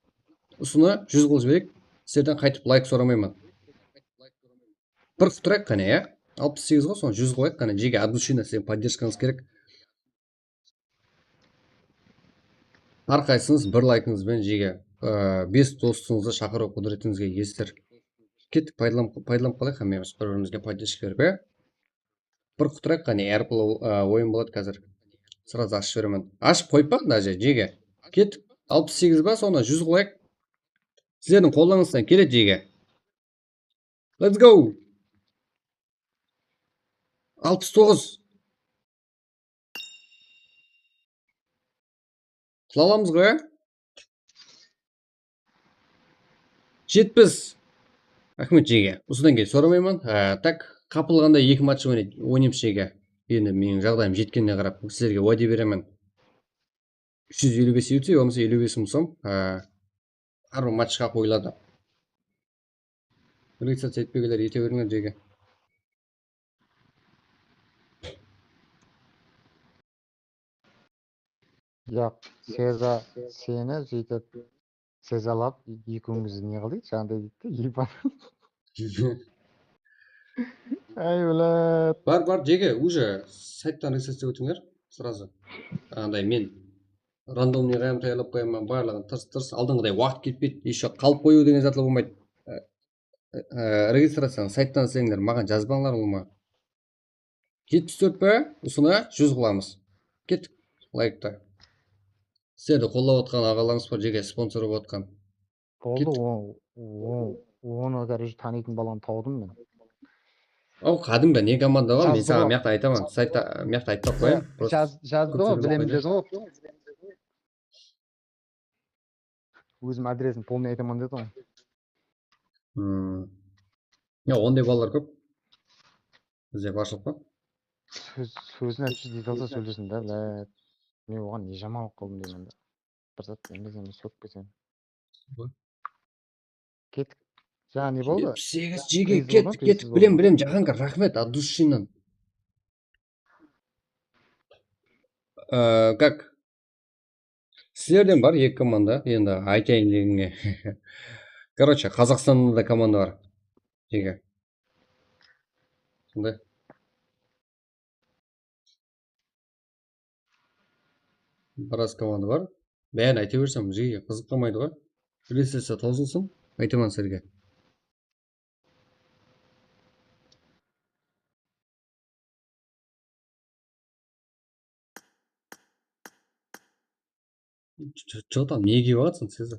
[SPEAKER 1] Ұсыны 100 қыл жіберек. Сіздерден қайтып лайк сұрамаймын. Бір құтырайық қане, 68 ғой, соны 100 қойық қане. Жеге, адушина сен поддержкаңыз керек. Арқайсыңыз бір лайкыңызбен, Жеге, 5 достыңызды шақыру құдіретіңізге естір. Кеттік, пайдаланып қалайық, әмеміз бір-бірімізге поддержка беріп. Бір құтырайық қане, РПЛ ойын болады қазір. Сразу ашып беремін. Ашып қойып па, даже, Жеге. Кеттік, 68 ба, соны 100 қойық. Сіздердің қолыңыздан келеді, Жеге. Let's go! 69. Қылаламыз ғой, 70. Рахмет, Жеге. Осыдан кейін сұрамаймын. Так, қапылғанда 2 матч ойнайым, Жеге. Енді менің жағдайым жеткеніне қарап, сіздерге уәде беремін. 355 өтсе, болмаса 55 мұсам, әрбір матчқа қойылады. Регистрация етпегелер ете беріңдер, Жеге.
[SPEAKER 5] Жоқ, Сеза сені жетіп, Сезалап, екеуіңізді не қылдық, жаңағыдай дейді, ебан. Ай, блядь.
[SPEAKER 1] Бар, Жеге, уже сайттан регистрация өтіңдер, сразу. Андай, мен рандомный қайым таярлап қойымын, барлығын тырс, алдыңғыдай уақыт кетпейді, еще қалып қою деген затылы болмайды. Регистрацияны сайттан істеңдер, маған жазбаңлар олма. 74 па, ұсына 100 қыламыз. Кеттік, лайкта. Сіздерді қолдап отқан ағаларыңыз бар, Жеге спонсор болып отқан.
[SPEAKER 5] Болды, оны короче танитын баланы таудым мен.
[SPEAKER 1] Қадымда не команда бар, мен саған мияқта айтамын, сайтта мияқта айтпақ қояйын.
[SPEAKER 5] Жазды ғой, білемін деді ғой. Өзім адресін полный айтамын деді ғой.
[SPEAKER 1] Ондай балалар көп. Бізде баршылық па?
[SPEAKER 5] Сөзін әйтші дей салса сөйлесін да, блядь. Мен оған не жаман қылдым деймін да. Bir zat еміз сөкіп кетсем. Кеттік. Жаңа не болды?
[SPEAKER 1] 78 жеге
[SPEAKER 5] Приз болды ма?
[SPEAKER 1] кеттік,
[SPEAKER 5] Призсіз
[SPEAKER 1] білем,
[SPEAKER 5] болды ма?
[SPEAKER 1] Жаһанға рахмет от душинан. Как? Сіздерден бар екі команда, енді айтайын дегенге. Короче, Қазақстанда да команда бар. Жеге. Сондай. Біраз команда бар. Бәрін айта берсем, жеге қызық қалмайды ғой. Үлесесі тозылсын, айтамын сіздерге. Что там, не киіп алғансың сіз?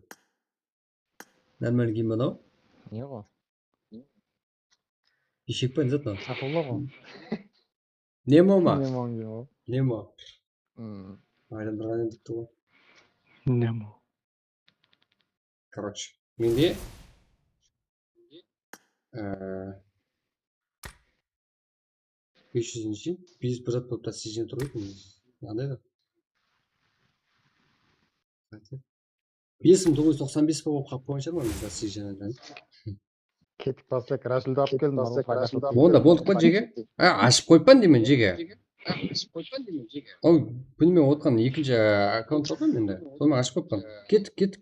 [SPEAKER 1] Нормально киім анау?
[SPEAKER 5] Не ғой?
[SPEAKER 1] Ишек пен зат мынау.
[SPEAKER 5] Сақылла ғой.
[SPEAKER 1] Немо ма?
[SPEAKER 5] Немо ғой.
[SPEAKER 1] Немо.
[SPEAKER 5] М.
[SPEAKER 1] Айландырған едікті ғой.
[SPEAKER 2] Немо.
[SPEAKER 1] Короче, менде 500-нші, бизнес бір зат болып та сезіне тұр екен. Андай да. 5995 болып қалып қойған шығар ма мен сезенеден.
[SPEAKER 5] Кетіп қалсақ, Рашылды алып келдім.
[SPEAKER 1] Онда болдық па жеге? Ашып қойпан деймін жеге. Ой, білмей отқан екінші аккаунт жоқ қой менде. Сонымен ашып қойпан. Кеттік.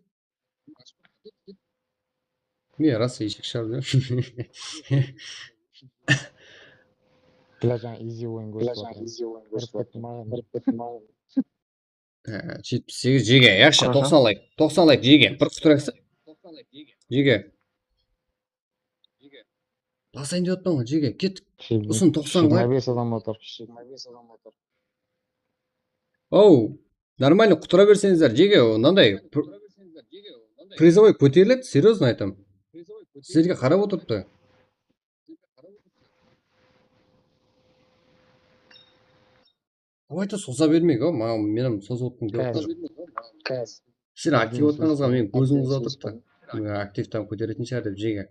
[SPEAKER 1] Мен рас ешік шығарып жүрмін.
[SPEAKER 5] Бля, жаңа изи ойын көріп маған.
[SPEAKER 1] 78 жеге, яқшы, 90 лайк. 90 лайк жеге, бір құтырақсы. Жеге. Басайын деп отпан ғой, жеге, кеттік. Ұсын 90 ғой.
[SPEAKER 5] 25 адам отыр.
[SPEAKER 1] Оу, нормально құтыра берсеңіздер, жеге, мынандай призовой көтеріледі, серьезно айтам. Сіздерге қарап отырыпты. Давайте соза бермейік, маған менің созып отырым деп отыр. Сен актив отқаныңызға мен көзім қызып отырыпты. Активтан көтеретін шығар деп жеге.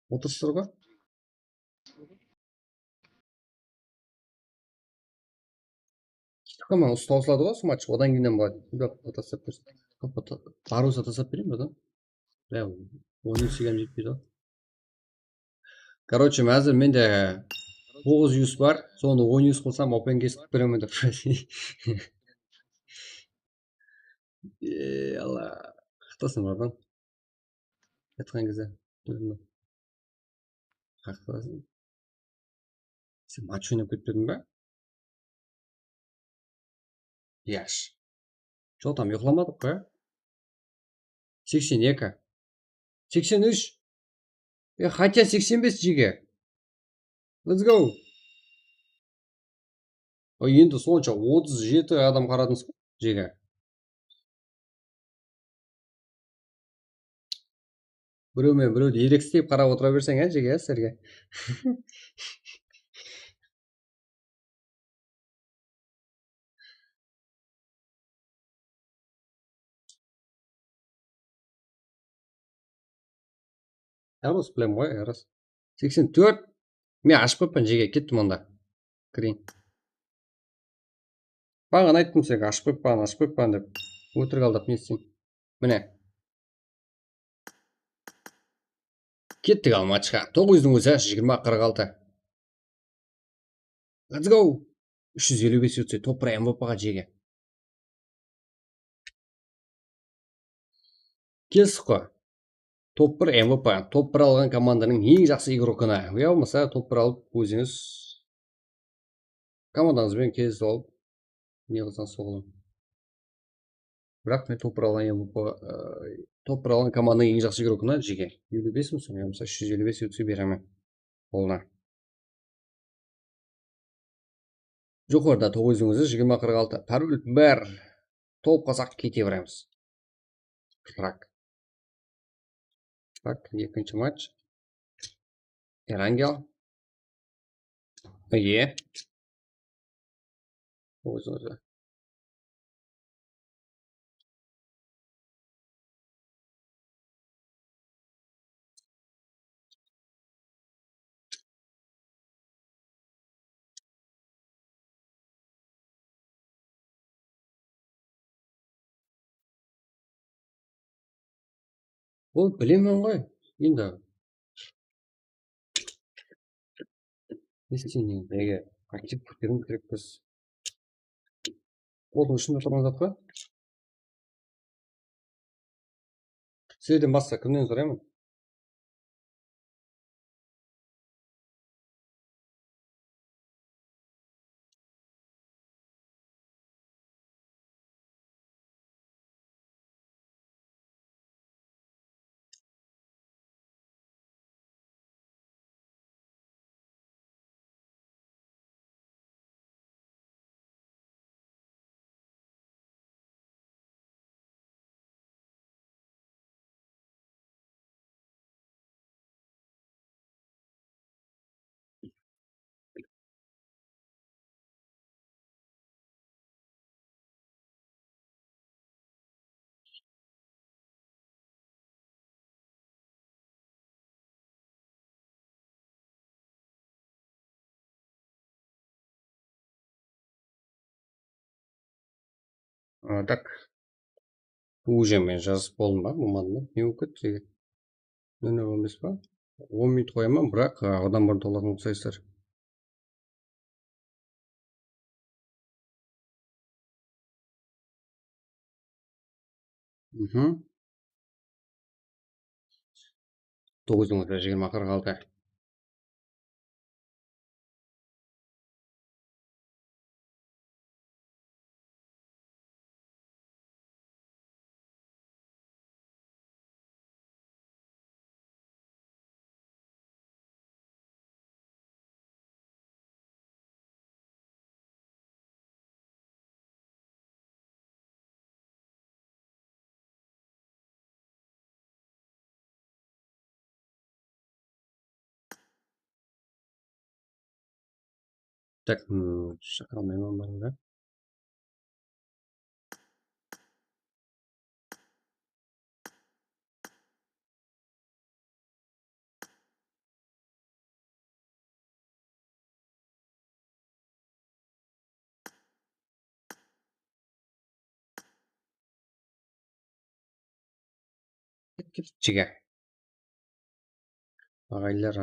[SPEAKER 1] Отырсыздар ғой? Команда ұстаусылады ғой, матч. Одан кейіннен болады. Тастап берсін. Баруса тастап берейін бе, да? Бля, 13 сигам жетпейді ғой. Короче, мәзір менде 9 юз бар. Соны 10 юз қылсам, опен кестік беремін деп. Алла. Қақтасың бардан? Айтқан кезде. Қақтасың. Сен матч ойнап кетпедің бе? Яш. Жо там ұйықламадық қой? 82. 83. Хотя 85 жеге. Let's go. Енді сонша 37 адам қарадыңыз ғой жеге. Біреумен біреуді елекстеп қарап отыра берсең, жеге, сіздерге. Әріс білем ғой, әріс. 84. Мен ашып қойпан жеге, кеттім онда. Кірейін. Баған айттым сен, ашып қойпан деп. Өтірік алдап не істейін. Міне. Кеттік ал матчқа. 9-дің өзі 20-46. Let's go. 355 өтсе, топ-1 МВП-ға жеге. Келсік қой. Топ-1 МВП. Топ-1 алған команданың ең жақсы игрокына. Уя болмаса топ-1 алып өзіңіз командаңызбен кездесіп алып не қылсаң соғылың. Бірақ мен топ-1 алған команданың ең жақсы игрокына жеге. 55 мүсің, уя болмаса 355 өтсе беремін. Олна. Жоғарда 9-дің өзі 20-46. Пароль бір. Топ қазақ кете береміз. Так, екінші матч. Эрангел. Е. Өзіңізі. Ол білемін ғой. Енді не істейін неге актив көтеруім керекпіз. Оның ішінде тұрған зат қой. Сізден басқа кімнен сұраймын? Так. Уже мен жазып болдым ба? Болмады ма? Не болып кетті жеге? 0:15 па? 10 минут қоямын, бірақ одан бұрын толатын ұқсайсыздар. Мхм. 9:20-46. Так, шақыра алмаймын барын да. Жеге. Ағайлар,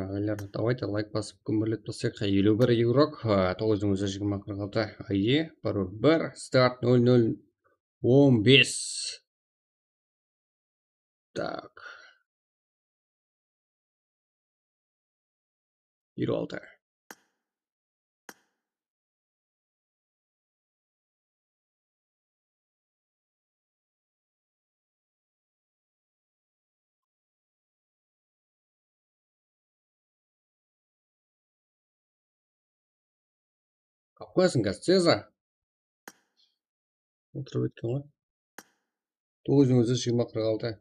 [SPEAKER 1] давайте лайк басып күмбірлеп тұрсақ, 51 еврок, 9:20-46. Айе, пароль 1, старт 00:15. Так. 26. Қалып қоясың қазір, Цеза. Отырып өткен ғой. 9:20-46.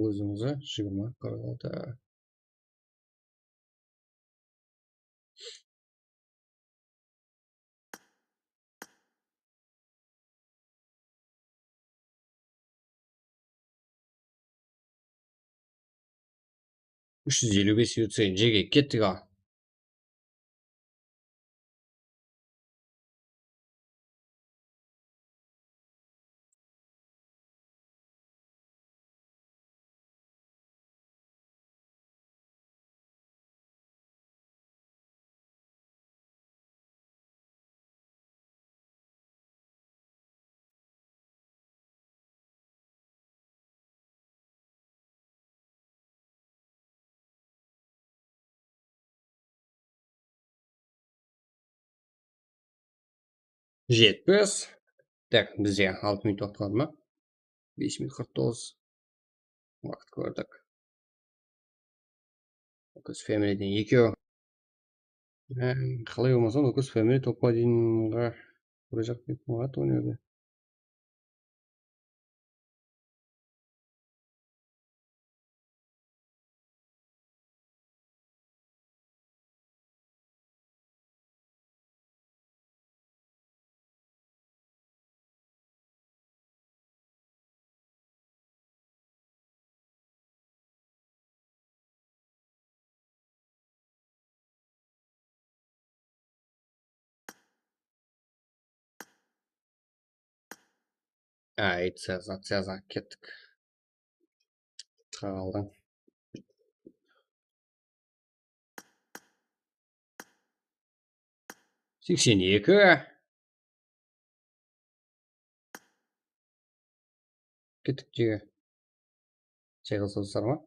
[SPEAKER 1] Өзіңізі 20:46. Үш жүз елу бес UC жеге кеттік ал. Жетпіс. Так, бізде 6 минут уақыт қалды ма? 5 минут 49 уақыт көрдік. Окус фэмилиден екеу. Қалай болмасан, Окус фэмили топ-1-ға көре жақ кетіп қалады ол жерде. Цеза кеттік. Қалдың. 82. Кеттік жеге. Шайға соғыстар ма?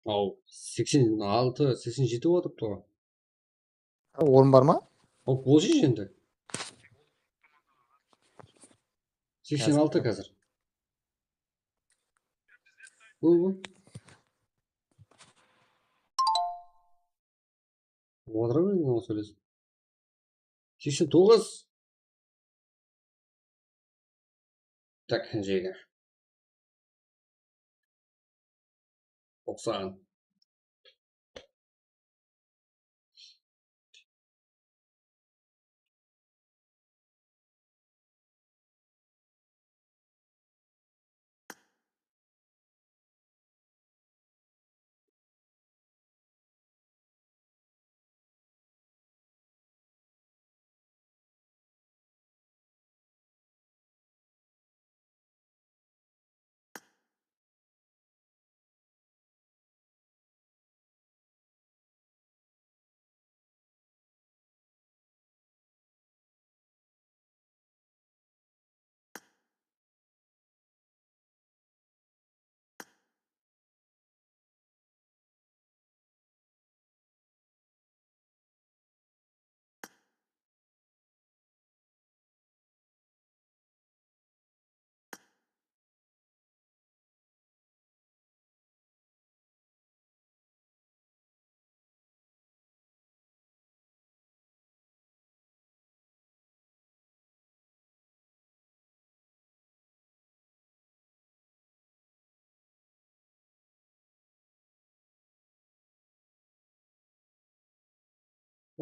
[SPEAKER 1] Ау, 86, 87 отырыпты ғой.
[SPEAKER 5] Орын бар ма?
[SPEAKER 1] Ол болшы енді. 86 қазір. Бұл. Отыра берген ғой сөйлесіп. 89. Так, жеге. 90.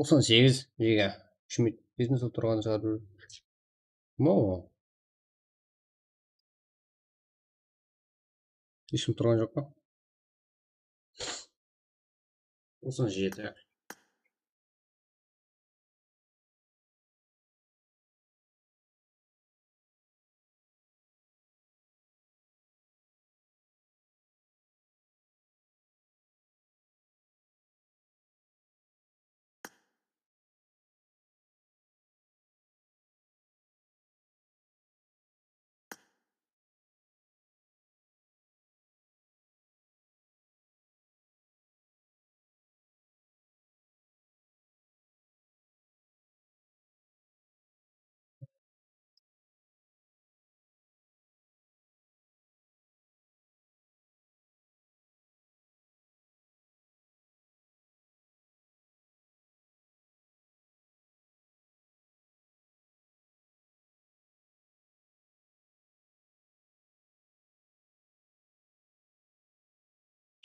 [SPEAKER 1] Осыған 8 жеге. Шүмет бизнес болып тұрған шығар. Ма о? Ешкім тұрған жоқ па? Осыған 7.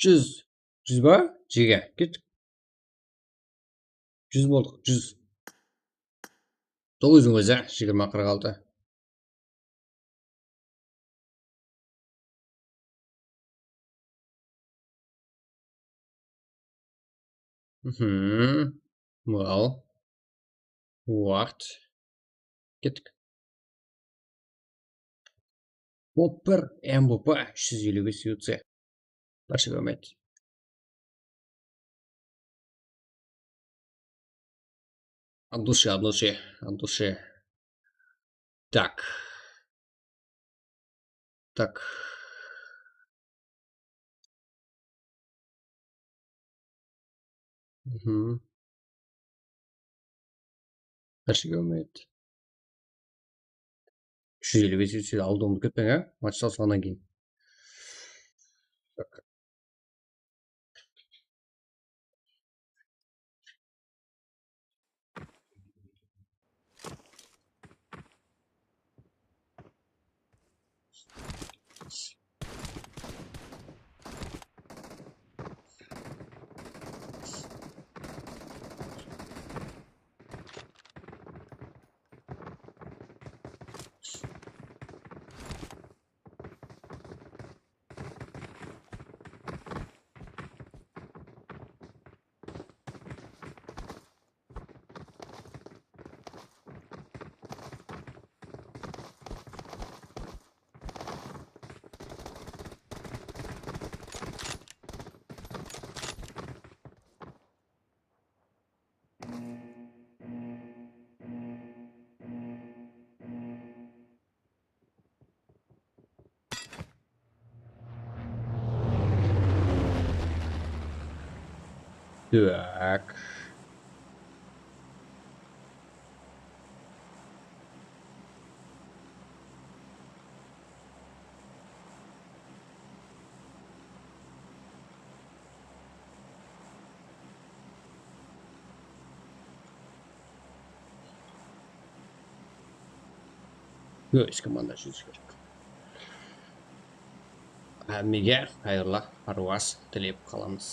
[SPEAKER 1] Жүз ба? Жеге. Кеттік. 100 болдық. 100. 9'un өзі. 20-46. Well. What? Кеттік. 31 МБП 355 UC. Başka Mehmet. От души, от души, от души. Так. Так. Мгм. Нәрсе келмейді. 355 үйтсе алды ұмытып кетпең, а? Матч жазғаннан кейін. Так. Так. Ешкіманда жүз керек. Әмеге қайырлы аруас тілеп қаламыз.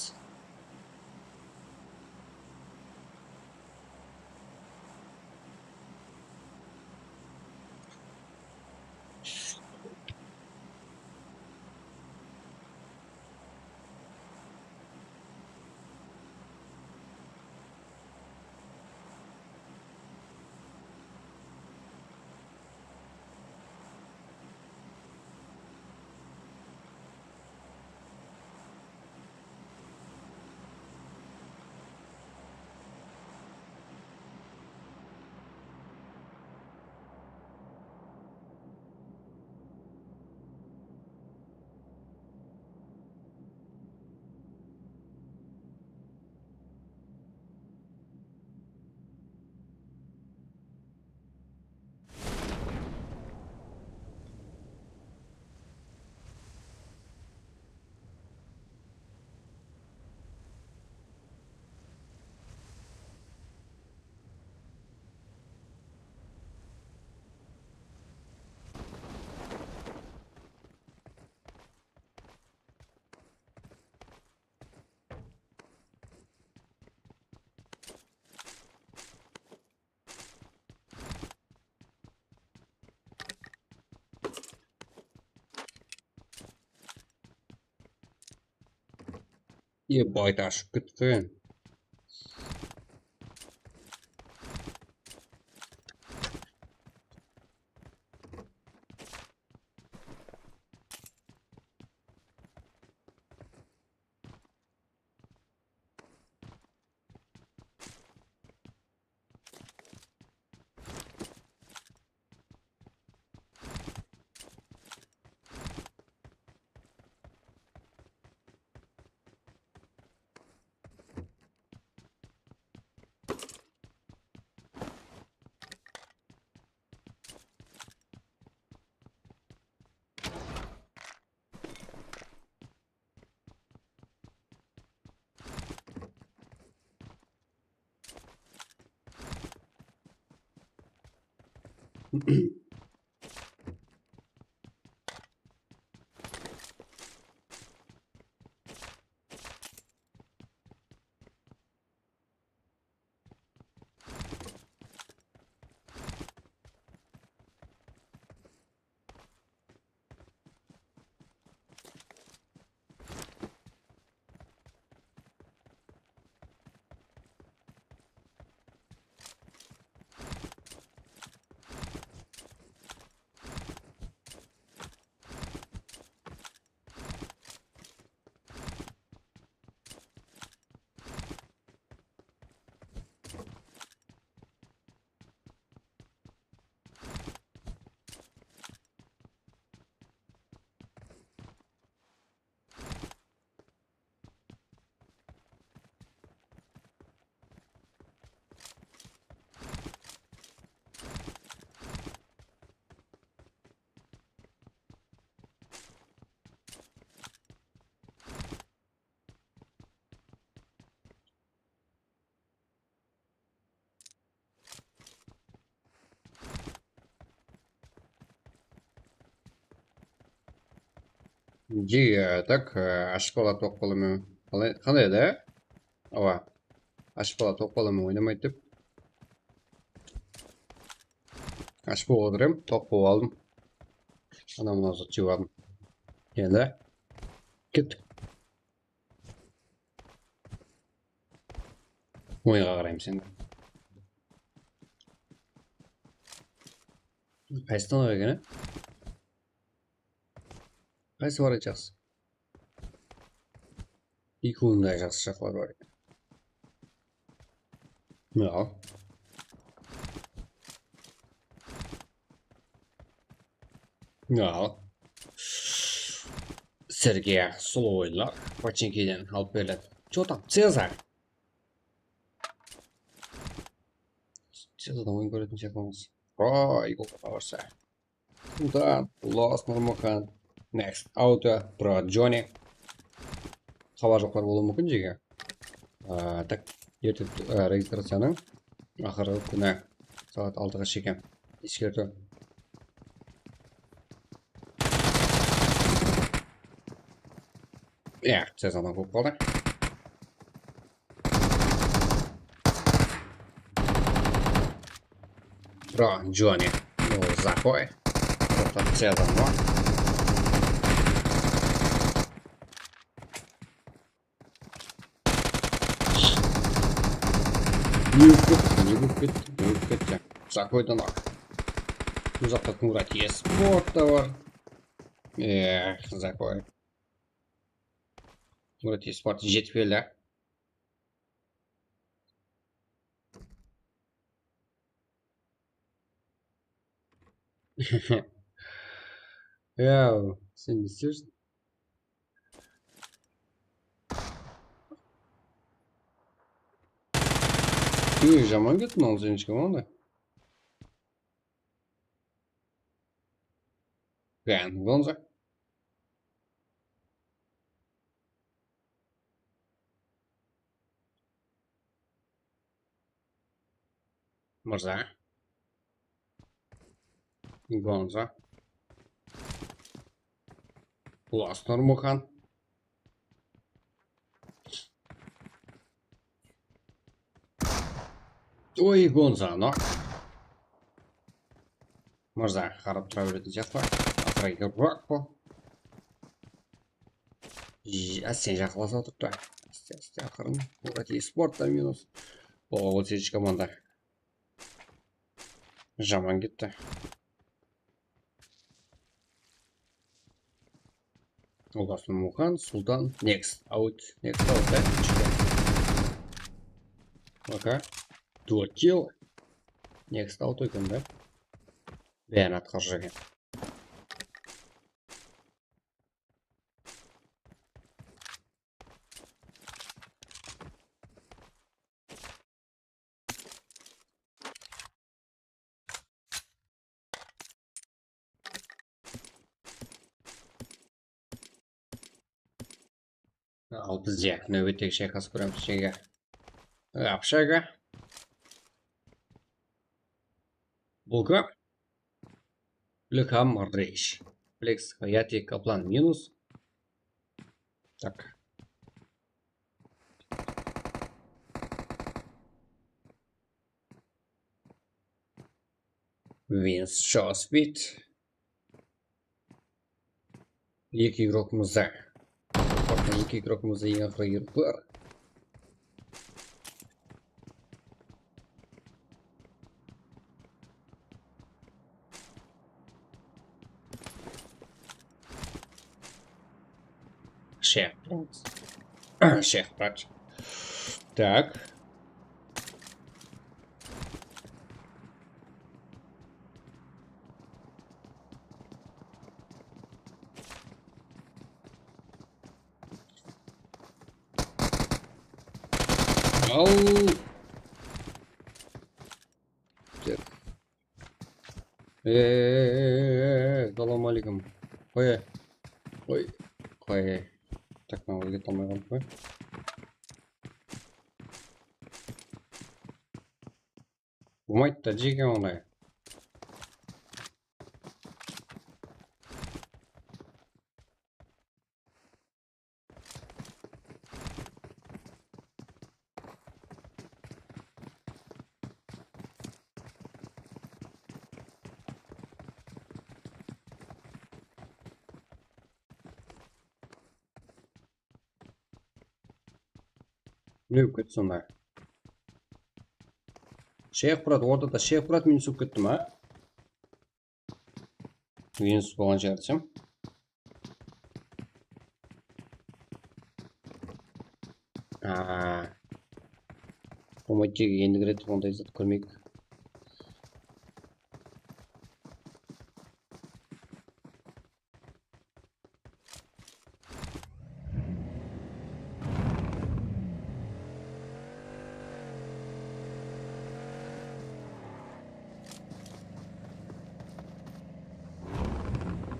[SPEAKER 1] Ебать, ашып кетті. Жиге, так, ашық бала тоқ баламен. Қандай еді? Ава, ашық бала тоқ баламен ойнамайды деп. Ашық болып отырем, тоқ болып алдым. Ана мына зат жеп алдым. Енді, кеттік. Ойынға қараймыз енді. Қайсыдан ақ екен, қайсы бар еді жақсы? Екі ойында жақсы шақлар бар екен. Ал. Ал. Сізге сұлу ойлар починкеден алып беріледі. Че там, Цезарь? Цезарьдан ойын көретін шақламыз. Ой, қолға барса. Султан, Лос Нұрмұхан, Next Auto, про Джонни. Хабар жоқтар болуы мүмкін жеге. Так, ертең регистрацияның ақырғы күні сағат 6-ға шекем. Ескерту. Цезарьдан көп қалды. Про Джонни. Ну, захой. Просто Цезарь, но. Не выпить. Захой-то ног. Ну, зато курать есть спорт-товар. Захой. Курать есть спорт жетпелі. Сен не істерсің? Жаман кеттің ол сенішке онда. Гонза. Мырза. Гонза. Лос Нұрмұхан. Ой, Гонза, но. Мырза, қарап тұра беретін сияқты. Ақырайға бұрақ бұл. Сен жақыласа отырды. Асте ақырын. Бұл спортта минус. Ол сенші команда. Жаман кетті. Лос Нұрмұхан, Султан, Next Out, да? Ока. Дуотил. Next Out екен, да? Бәрін атқаршы екен. Ал бізде нөветтегі шайқас көреміз жеге. Общага. Булга. Лехам Рейш. Флекс Хаяти Каплан минус. Так. Винс Шосвит. Екі игрокымызда. Екі игрокымызда ең ақыры бар. Шеф, брат. Так. Ау. Салам алейкум. Ой. Так, мынау кете алмай қалдық қой. Болмайды да жеге ондай. Не болып кетті сонда. Шейх құрат, ортада шейх құрат, минус болып кетті ма? Минус болған шығар десем. Болмайды жеге енді кіреді, ондай зат көрмейік.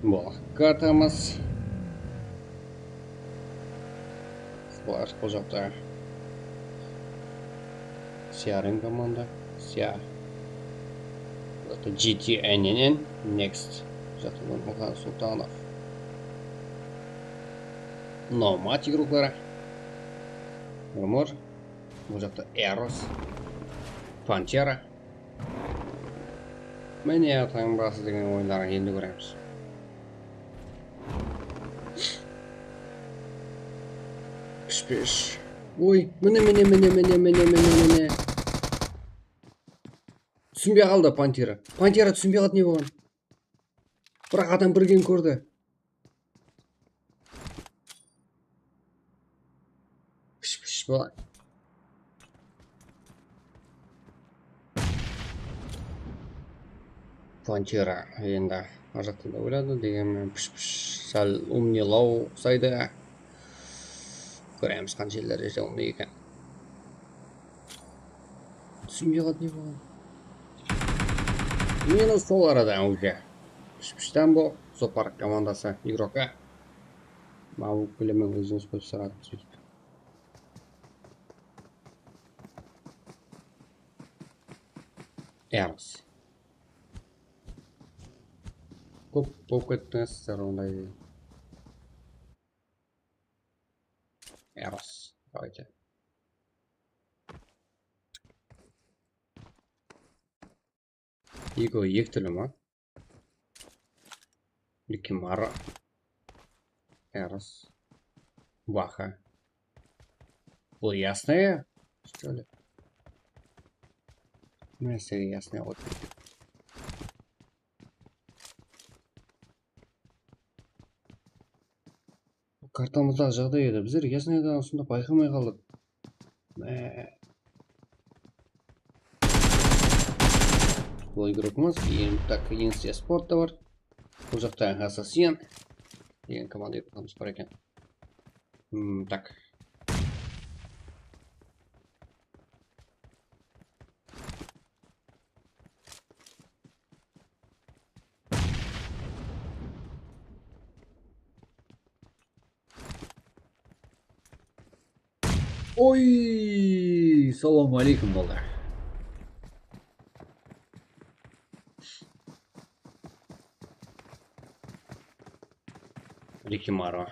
[SPEAKER 1] Бұл картамыз. Бұлар бұл жақта. Сиярын команда. Сия. Это GTNN. Next. Жақта Нұрмұхан Сұлтанов. Номад игроклары. Нұрмұр. Бұл жақта Эрос. Пантера. Міне таңбасы деген ойындарын енді көреміз. Піш. Ой, міне. Түсінбей қалды Пантера. Пантера түсінбей қалды не болған? Бірақ адам бірген көрді. Піш болай. Пантера енді ажақтында ойлады дегенмен піш сәл умнелау ұқсайды. Көреміз қанша дәрежеде оны екен. Түсінбей қалды не болған? Мені сол арада уже. Піштен бұл Зоопарк командасы игрока. Мау көлемен өзіңіз қойып сұрады сөйтіп. Эрос. Көп болып кеттіңіздер ондай. Эрос. Давайте. 이거 екі түрлі ма? Ликимара. Эрос. Ваха. Бұл ясное? Что ли? Если ясное вот. Картамыздағы жағдай еді. Біздер яснайдан сонда байқамай қалдық. Бұл игрокымыз. Так, Инстия спорт та бар. Бұл жақта Ассасин. Деген команда игрокымыз бар екен. Так. Ой, салам алейкум болды. Ликимаро.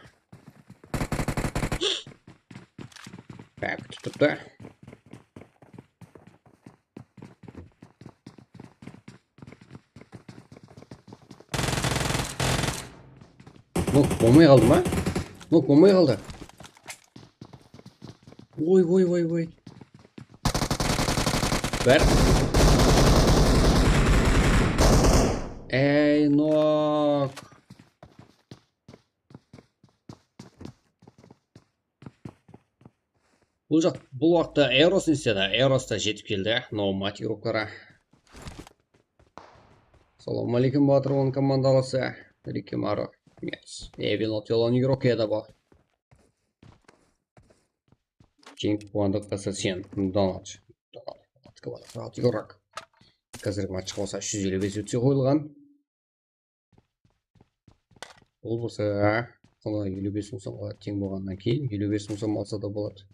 [SPEAKER 1] Так, тут-то. Ну, болмай қалды ма? Ну, болмай қалды. Ой. Бәр. Эй, нок. Бұл уақытта Эрос нестеді. Эрос та жетіп келді. Номад игроклары. Салам алейкум батыр, оның командалысы. Ликимаро. Нет. Эвинот елан игрок еді бұл. Кенг қуандық Ассасин. Донат. Донат игрок. Қазіргі матч болса 155 өтсе қойылған. Бұл болса 55 мың сомға тең болғаннан кейін 55 мың сом алса да болады.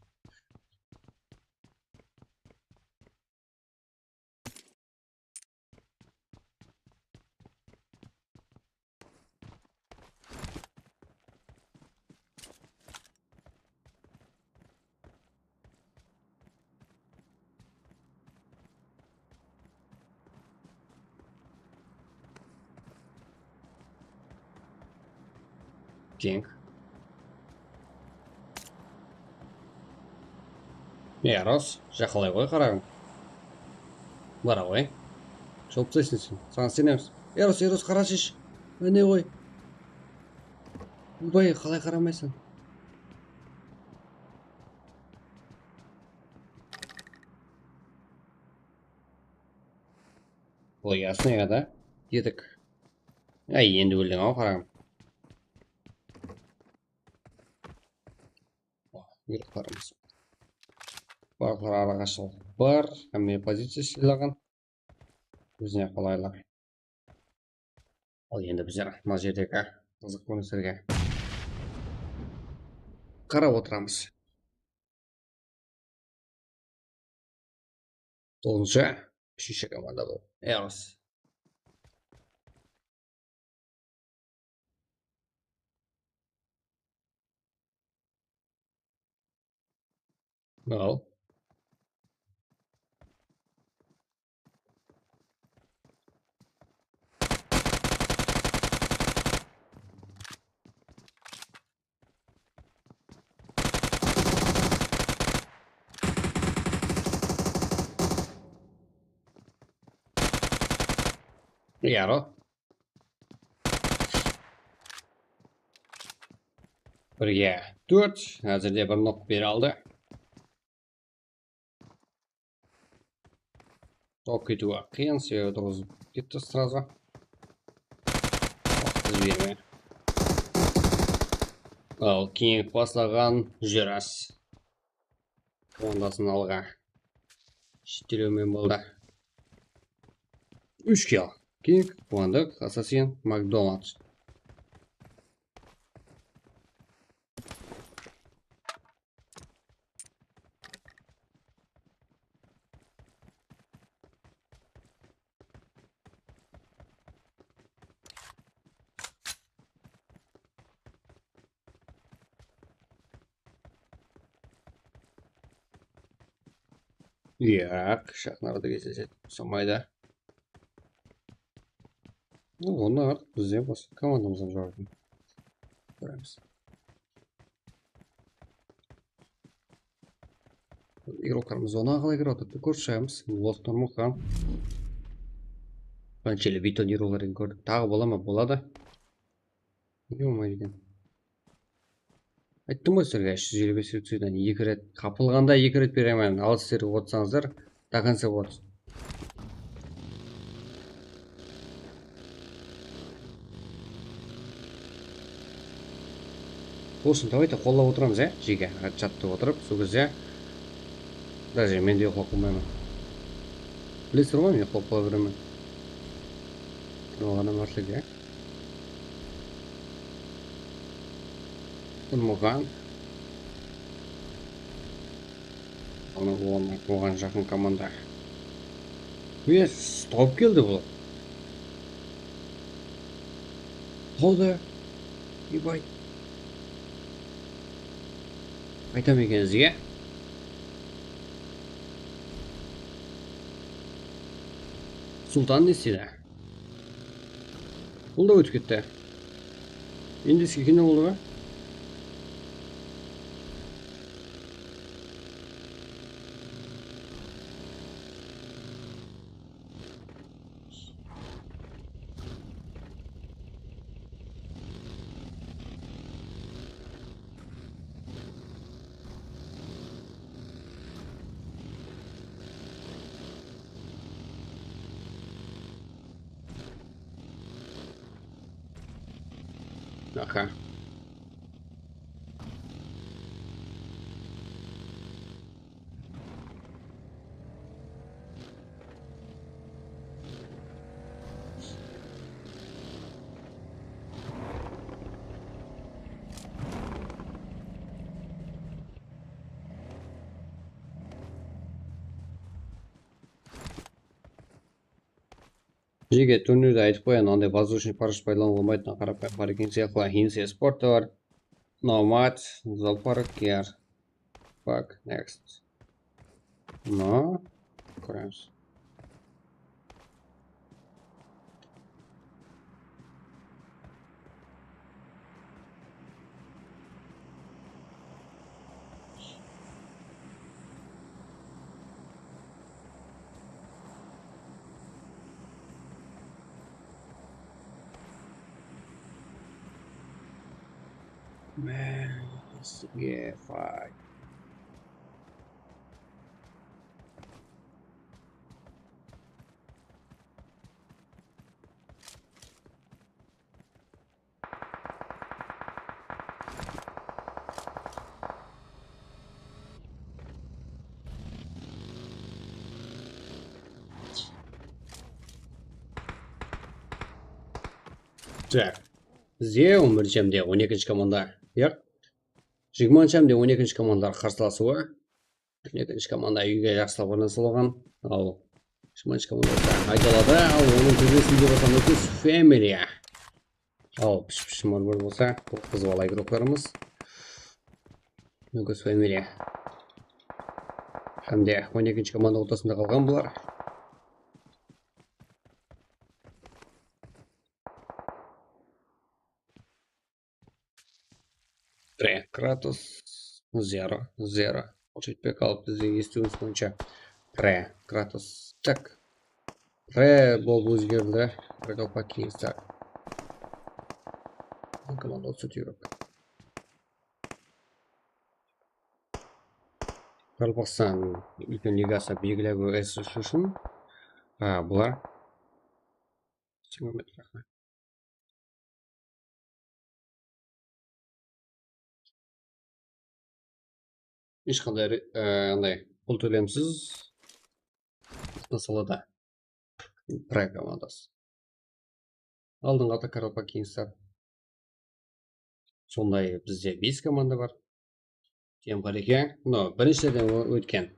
[SPEAKER 1] Кенг. Рас, жақалай ғой қарағым. Бара ғой. Шолып тастайсың сен. Саған сенеміз. Рас, қарашы. Міне ғой. Ойбай, қалай қарамайсың? Ой, ясный, да? Едік. Ай, енді өлдің ау қарағым. Бұйрықтарымыз. Барлар арақашылық бар. Әмме позиция сыйлаған. Өзіне қолайлы. Ал енді біздер мына жердегі қызық көріністерге қарап отырамыз. 9-шы, 3-ші команда бұл. Эрос. Ал. Яро. Бірге 4. Әзірде бір нок бері алды. Топ кетуі қиын, себебі тұрғызып кетті сразу. Уақыт жібермей. Ал кейін бастаған Жүрас. Командасын алға. Шеттелеумен болды. 3 килл. Кинг, Қуандық, Ассасин, Макдональдс. Яқ, шақнарды кездеседі. Самайда. Оны артық бізден басқа командамыздан жоғатын. Көреміз. Игрокарымыз оны қалай кіріп отыр? Көріп шығамыз. Лофтон мұқан. Қаншелі бетонироваларын көрдік. Тағы бола ма? Болады. Не болмайды екен. Айттым ғой сіздерге 355 рет сөйден 2 рет. Қапылғанда 2 рет беремін. Ал сіздер отсаңыздар, до конца от. Болсын, давайте қолдап отырамыз, жеге жаттып отырып, сол кезде даже мен де ұйықтап қалмаймын. Білесіздер ғой, мен ұйықтап қала беремін. Оған мәрлігі. Мұған. Оған жақын команда. Стоп келді бұл. Қолды. Ебай. Айтам екенізге. Султан не істеді? Бұл да өтіп кетті. Индийский кино болды ма? Аха. Жеге турнирде айтып қояйын, андай воздушный парашют пайдаланылмайтын қарапайым бар екен сияқты. Хинсия спорты бар. Номад, зоопарк, яр. Fuck, next. Но, көреміз. Man, yeah, fight. Так, бізде 11 шамде 12-ші команда, яқ? 20 шамде 12-ші командаға қарсыласуы. 12-ші команда үйге жақсылап орналасылған, ал 20-ші команда айталады, ал оның төбесінде болса Нокус Family. Ал піш мұрбір болса, бұл қыз бала игрокларымыз. Нокус Family. Хамде 12-ші команда ортасында қалған бұлар. Кратос 0 ол жетпей қалып бізде естуіміз бойынша Кратос так болып өзгерді қалпақ кеңістер команда осы түйрек Қалпақстан үлкен лигасы белгілі әс үшін бұлар ешқандай андай пұл төлемсіз салада командасы алдыңғы ата Қаралпақ кеңістер сондай бізде 5 команда бар тем қареке біріншіден өткен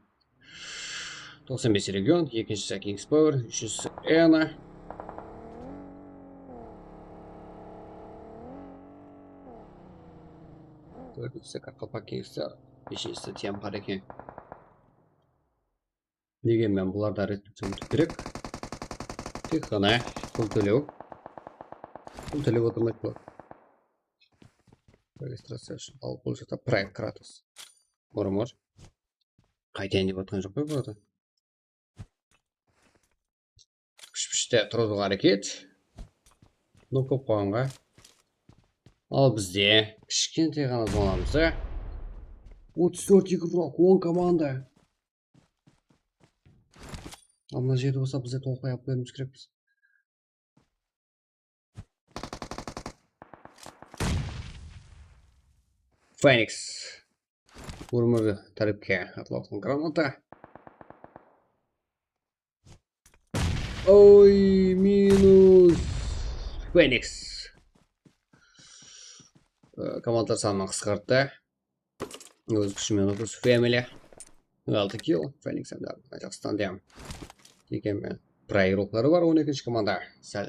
[SPEAKER 1] 95 регион, екіншісі Kings Power, үшіншісі Эна. Төртіншісі Қаралпақ кеңістер, бесіншісі тем қареке. Дегенмен бұларда реттеу өту керек. Тек қана пұл төлеу отырмайды бұлар. Регистрация үшін ал бұл жақта проект Кратос. Мұрымыр. Қайтайын деп отқан жоқ қой бұларда. Күшпіште тұрудыға әрекет. Ну көп қоғанға. Ал бізде кішкентай ғана зонамызда 34 игрок, 10 команда. Ал мына жерде болса бізде толықтай алып беруіміз керекпіз. Феникс. Урмырды тарифке атылатын граната. Ой, минус. Феникс. Командар санын қысқартты. Өз күшімен Нокус Family. 6 килл. Феникс әмді Қазақстанда. Дегенмен проигралықтары бар 12-ші команда. Сәл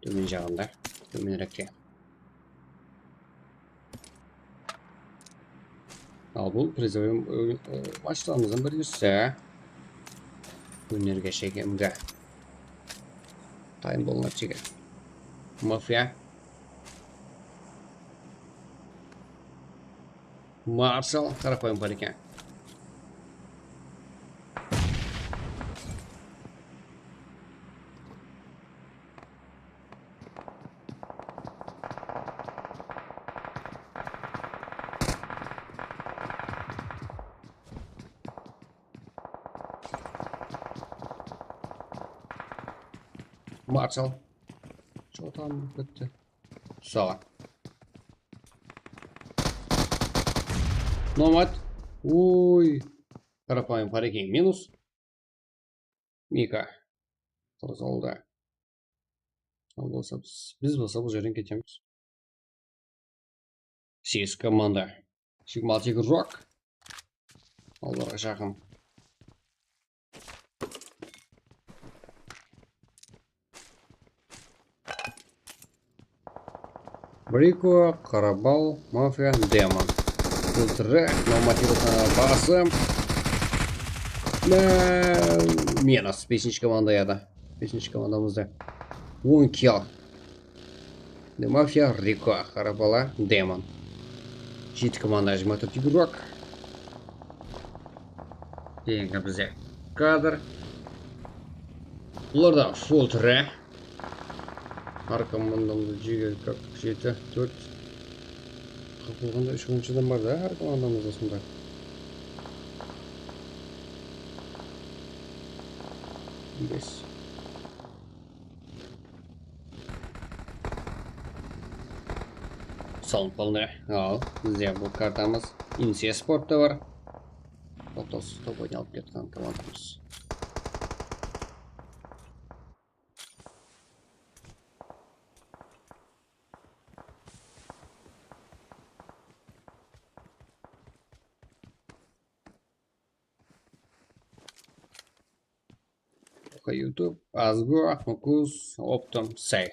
[SPEAKER 1] төмен жағында. Төменіректе. Ал бұл призовый матчтарымыздың біріншісі. Өнерге шекемді. Тайм болынып жеге. Мафия. Маршал қарапайым бар екен. Маршал. Что там бітті? Сала. Номад. Ой. Қарапайым бар екен. Минус. Мика. Тұрзалда. Ал болса біз болса бұл жерден кетеміз. 8 команда. 26 игрок. Алларға жақын. Брико, Қарабал, Мафия, Демон. Ультра, нормативная база. Минус. 5-ші команда еді. 5-ші командамызда. 10 килл. Мафия, Рико, Қарабала, Демон. 7 команда 24 игрок. Кейінгі бізде кадр. Бұларда Ультра. Ар командамызда жеге как 7, 4. Қырқылғанда 3 ойыншыдан бар да әр командамыз осында. Бес. Салынып қалды. Ал, бізде бұл картамыз Инсия спортта бар. Топ ойналып кеткен командамыз. YouTube, Asgo, Focus, Optum, Say.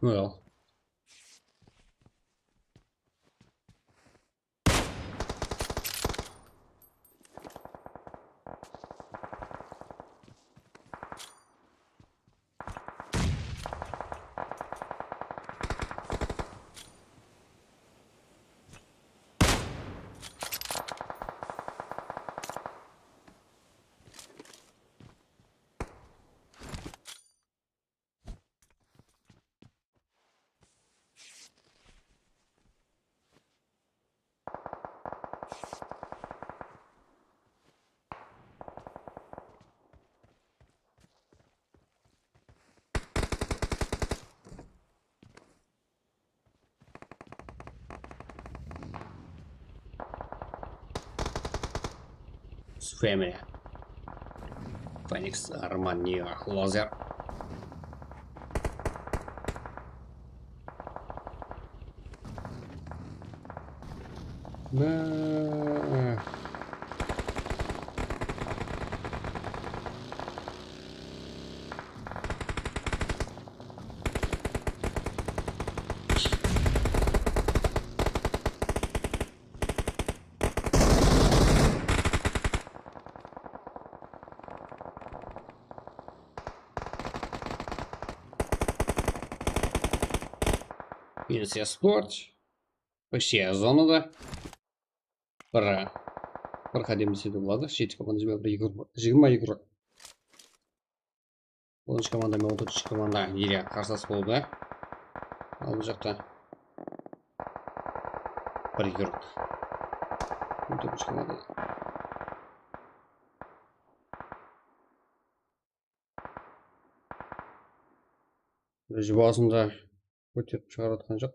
[SPEAKER 1] Well. Family. Phoenix, Armani, Laser. Инсия спорт. Почти зонада. Проходим десе де болады. Жеті командамен 20 игрок. 10 командамен 13 команда ере қарсылас болды. Ал бұл жақта бір игрок. 14 команда. Басында көтеріп шығаратын жоқ.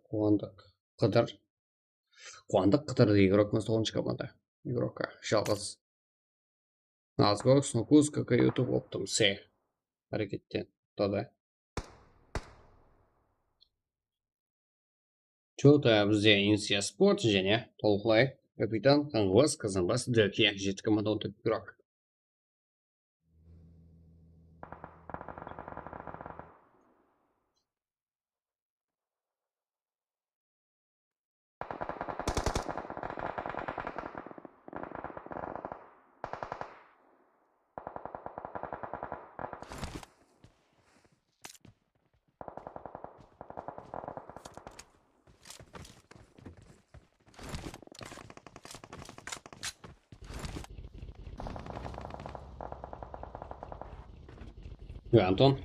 [SPEAKER 1] Қуандық Қыдыр игрок на 9 команда. Игрока жалғыз. Азго, Снукус, КК YouTube, Optum, Say. Әрекеттен тоқтады. Чота бізде Инсия спорт және толықлай капитан Қаңғыбас Қазанбас Дөке 7 команда 14 игрок. Антон.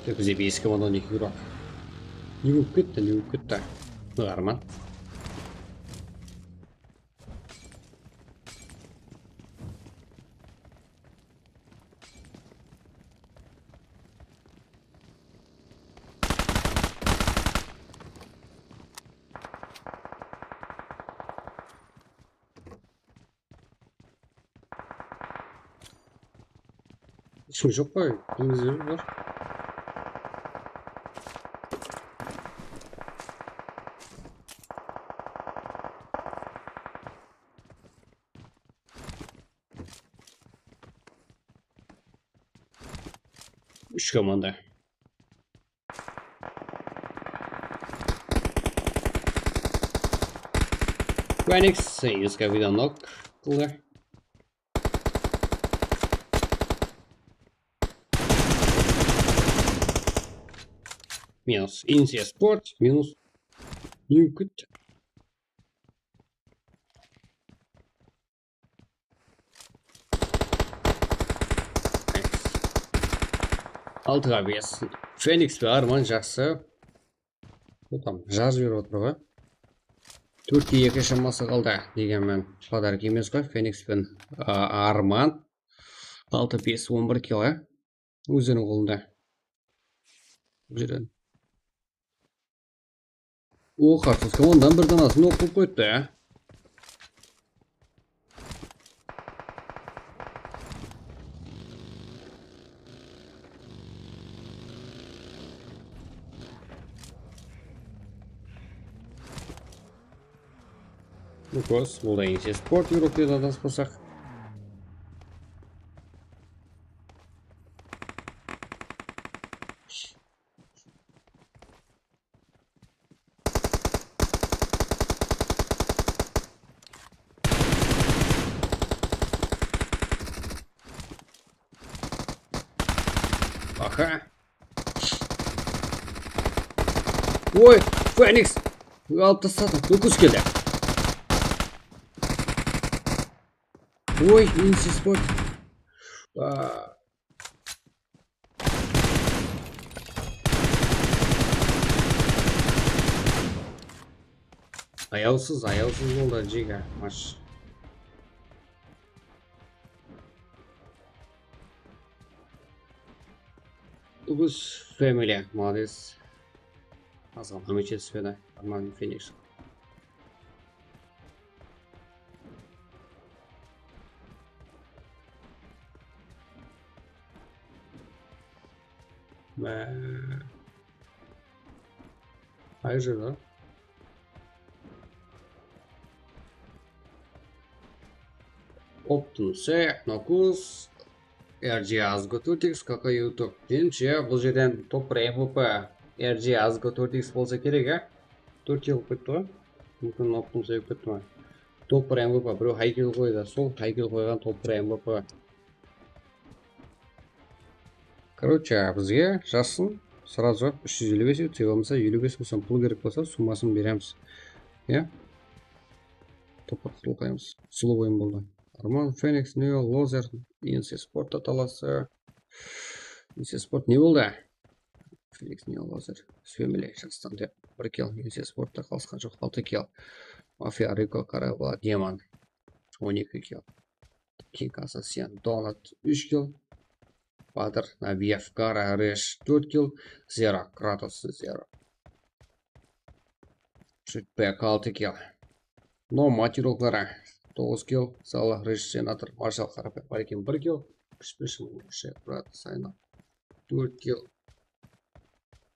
[SPEAKER 1] Так, бізде 5 команда 12 игрок. Не болып кетті. Арман. Ешкім жоқ қой, бізде бар. Үш команда. Феникс, Союз капитан нок қылды. Минус Инсия спорт, минус Ньюкет. 6-ға 5. Феникс пе Арман жақсы. Там жазып жіберіп отыр ғой. 4-ке 2 шамасы қалды дегенмен подарок емес қой. Феникс пен Арман 6-5 11 кило өздерінің қолында. Жүреді. О, қарсыз командан бір данасын оқып қойды. Лукас, бұл да еңсе спорт Европада адаспасақ. Аха. Ой, Феникс! Алып тастадым, Лукас келді. Ой, еңсе спорт. Аяусыз болды жига матч. Лукас фэмили, молодец. Азған намечет свена, Арман Феникс. Қай жыры? Оптунсе, Нокус, RG Азго 4X, кака YouTube. Демше, бұл жерден топ бір MVP RG Азго 4X болса керек, 4 кил көтті ғой. Мүмкін Оптунсе көтті ма. Топ бір MVP, біреу хайкил қойды, сол хайкил қойған топ бір MVP. Короче, бізге жассын сразу 355 өтсе болмаса 55 болсам пұл керек болса суммасын береміз. Е? Топыр құтылқаймыз. Сұлы ойын болды. Арман, Феникс, Нью, Лозер, еңсе спортта таласы. Еңсе спорт не болды? Феникс, Нью, Лозер, Фемили, Шақстан деп 1 кил. Еңсе спортта қалысқан жоқ 6 кил. Мафия, Рико, Карабала, Демон 12 кил. Кинг Ассасин, Донат 3 кил. Падр, Набиев, Кара, Реш 4 кил. Зеро, Кратос 0. Шутбек 6 кил. Но матиролклары 9 кил. Сала, Реш, Сенатор, Маршал, Харапек, Парикин 1 кил. Кішпешім, Шек, Брат, Сайна 4 кил.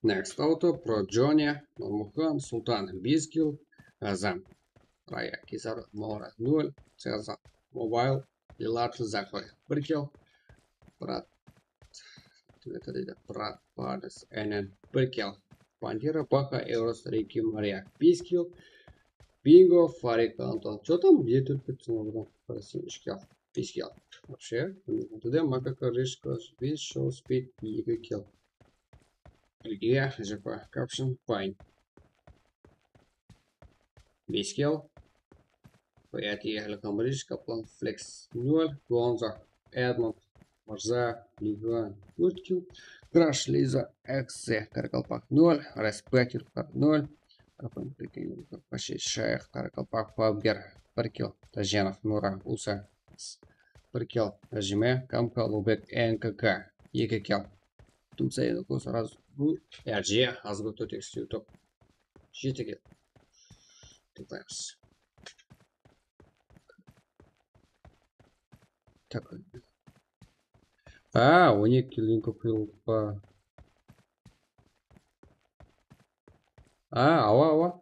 [SPEAKER 1] Next Auto, Про Джони, Нормухан, Султан 5 кил. Азам, Рая, Кизар, Мора 0. Цеза, Мобайл, Лилат, Захой 1 кил. Брат, Брат, Падес, НН 1 кил. Пантера, Паха, Эурос, Рики, Мария 5 кил. Бинго, Фарик, Антон. Что там? Где тут 5 кил? 5 кил. Вообще, туда Макака, Ришка, Спид, Шоу, Спид, 2 кил. Илья, ЖП, Капшин, Пайн 5 кил. Поятие, Лекамриш, Каплан, Флекс 0. Гонза, Эдмонд, Марза, Лиган 4 кил. Краш, Лиза, Эксе, Каракалпак 0. Респектер 0. Паши, Шейх, Каракалпак, Пабгер 1 кил. Таженов, Нура, Уса 1 кил. Тажиме, Камка, Лубек, НКК 2 кил. Тумсай, сразу RG, Азго 4X, YouTube 7 кил. Тупаемся. Так. 12 килинг купил по... ауа.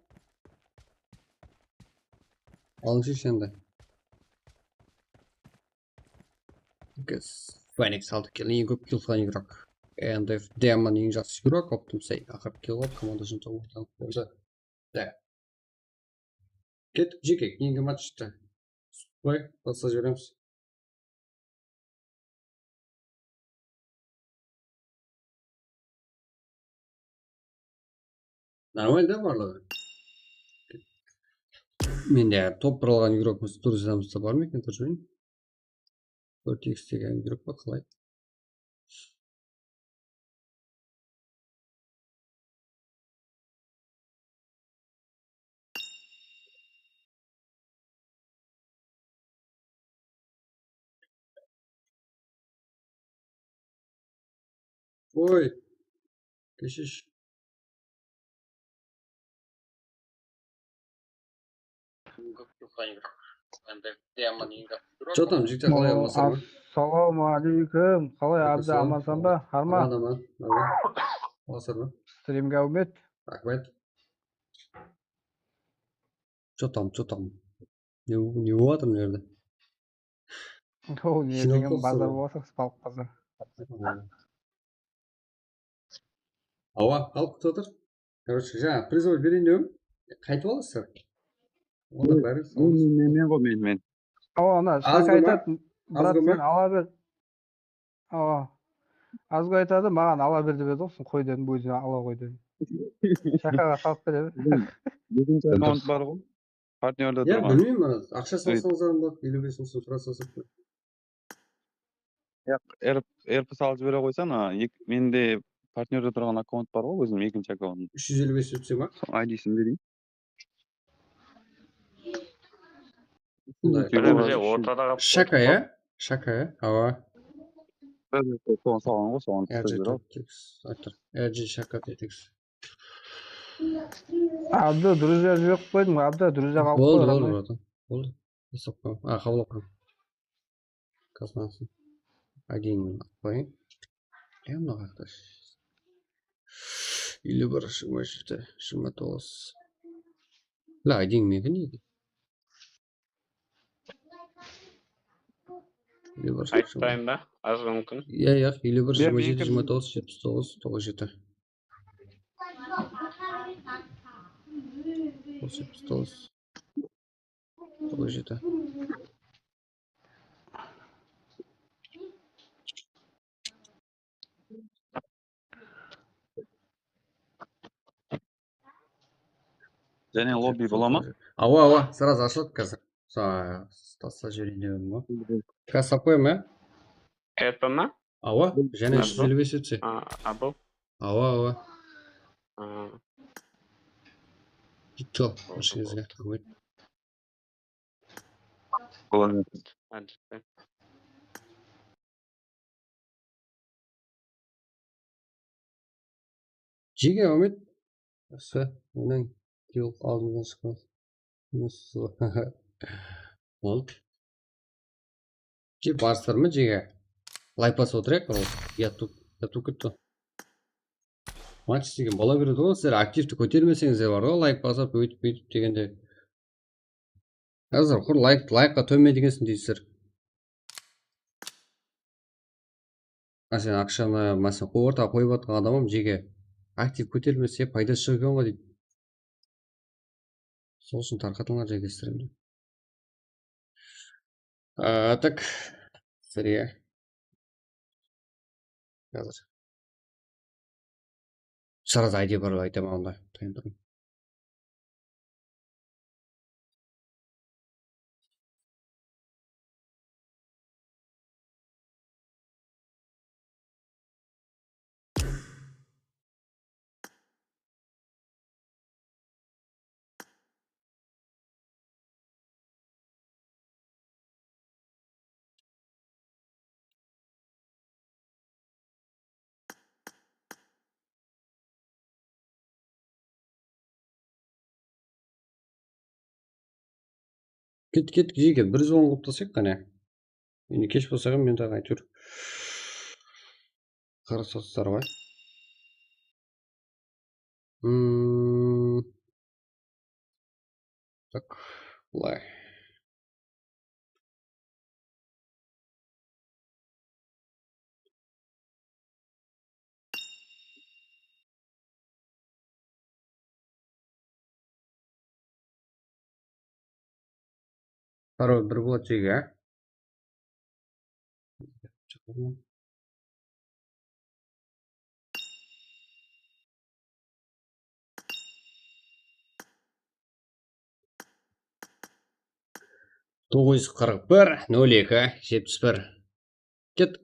[SPEAKER 1] Алыншы сенді. Феникс 6 килинг көп килфан игрок. НДФ Демон ең жақсы игрок, Оптумсай ақырып килоп, командашын тоғыртанып болды. Да. Кеттік жеке, кейінгі матчты. Қой, басқа жібереміз. Нормально барлығы. Менде топ бір алған игрок мұсы туризамызда бар ма екен, тұржойын? 4X деген игрок ба қалай? Ой, кешірші. Что там, жігіттер, қалай амансыздар ма?
[SPEAKER 5] Ассалаумағалейкум. Қалай Абды,
[SPEAKER 1] Ассалам.
[SPEAKER 5] амансың ба? Харма?
[SPEAKER 1] Аман, аман. Қалайсыздар ма?
[SPEAKER 5] Стримге үміт.
[SPEAKER 1] Рахмет. Что там? Не болыватыр мына жерде?
[SPEAKER 5] Ол не
[SPEAKER 1] Жиналып
[SPEAKER 5] деген
[SPEAKER 1] қалыпсыз
[SPEAKER 5] базар
[SPEAKER 1] ғой.
[SPEAKER 5] болса, спалық базар.
[SPEAKER 1] Ауа, қалып күтіп отыр. Короче, жаңа призыв берейін деп қайтып аласыздар. Онда бәрі
[SPEAKER 6] мен ғой мен.
[SPEAKER 5] Ана,
[SPEAKER 1] Аз
[SPEAKER 5] шака
[SPEAKER 1] ғой ма?
[SPEAKER 5] айтады,
[SPEAKER 1] Аз
[SPEAKER 5] брат,
[SPEAKER 1] ғой ма?
[SPEAKER 5] сен ала бер. Азғы айтады, маған ала бер деп еді ғой, сен қой дедім, өзіне ала қой дедім. Шақаға салып береді.
[SPEAKER 6] Екінші аккаунт бар ғой. Партнерде
[SPEAKER 1] Я
[SPEAKER 6] тұрған.
[SPEAKER 1] білмеймін, ана ақша салсаңыздар болады, 55 мың сом сұрасаңыздар.
[SPEAKER 6] РП салып жібере қойсаң, менде партнерде тұрған аккаунт бар ғой, өзім екінші аккаунт.
[SPEAKER 1] 355 өтсе ма?
[SPEAKER 6] Сол ID-сін берейін.
[SPEAKER 1] Шака, я? Шака, я? Ауа.
[SPEAKER 6] Соған салған ғой, соған
[SPEAKER 1] RG
[SPEAKER 6] түсіп жібере.
[SPEAKER 1] Tactics. Айтыр. RG Шака Tactics.
[SPEAKER 5] Абды, друзья жібек қойдым, Абды, друзья қалып
[SPEAKER 1] Болды,
[SPEAKER 5] қой.
[SPEAKER 1] болды, братан. Болды. Есіп қойым. Қабыл қойым. Қазынасын. Один қойын. Мына қақташ. Или бір 29. Ла, один мегі неге?
[SPEAKER 4] Айтпайын ба? Аз мүмкін.
[SPEAKER 1] Иә, или бір 27,
[SPEAKER 5] Бермейін
[SPEAKER 1] 29, 79, 97. 79, 97.
[SPEAKER 6] Және лобби бола ма?
[SPEAKER 1] Ауа, сразу ашылады қазір. Тастап жіберейін деп едім ғой. Қазір салып қоямын, ә?
[SPEAKER 4] РП ма?
[SPEAKER 1] Ауа, және 355 өтсе.
[SPEAKER 4] Абыл?
[SPEAKER 1] Ауа. Жол, машинізге.
[SPEAKER 6] Болады.
[SPEAKER 1] Жеге, Ахмет. Все, менің келіп алдымдан шыққан. Болды. Жеп барыстар ма жеге? Лайк басып отырайық, ол ятып кетті. Матч деген бола береді ғой, сіздер активті көтермесеңіздер бар ғой, лайк басып, өйтіп дегенде. Қазір құр лайкқа төме дегенсің дейсіздер. Сен ақшаны ортаға қойып жатқан адамым жеге актив көтерілмесе пайдасы жоқ екен ғой дейді. Сол үшін тарқатылған жеге стримді. Так, сіздерге қазір сразу айди бар айтамын онда. Кет, жеге, бір звон қылып тастайық қане. Енді кеш болса мен тағы әйтеуір қарасасыздар ғой. Так, былай. Пароль бір болады жеге, ә? Тоғыз 41, 02, 71. Кет.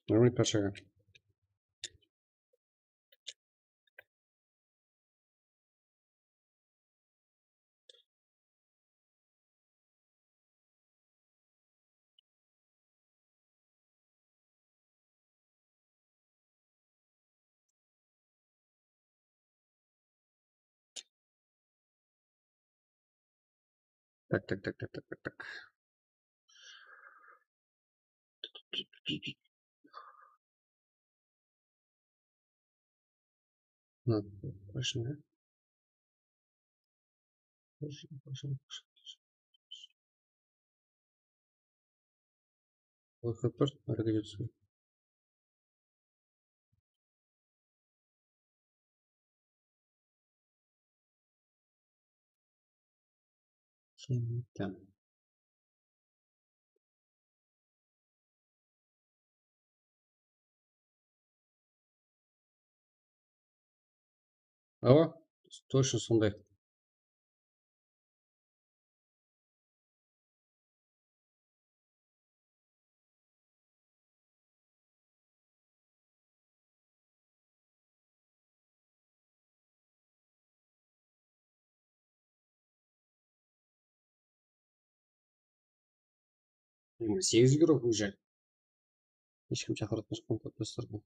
[SPEAKER 1] Нормально пошага. Так. Ладно, пошли, да? Пошли. Выход просто организуется. Там. Ава, точно сондай. Енді 8 игрок уже. Ешкім шақыратын жоқ подкасттарға.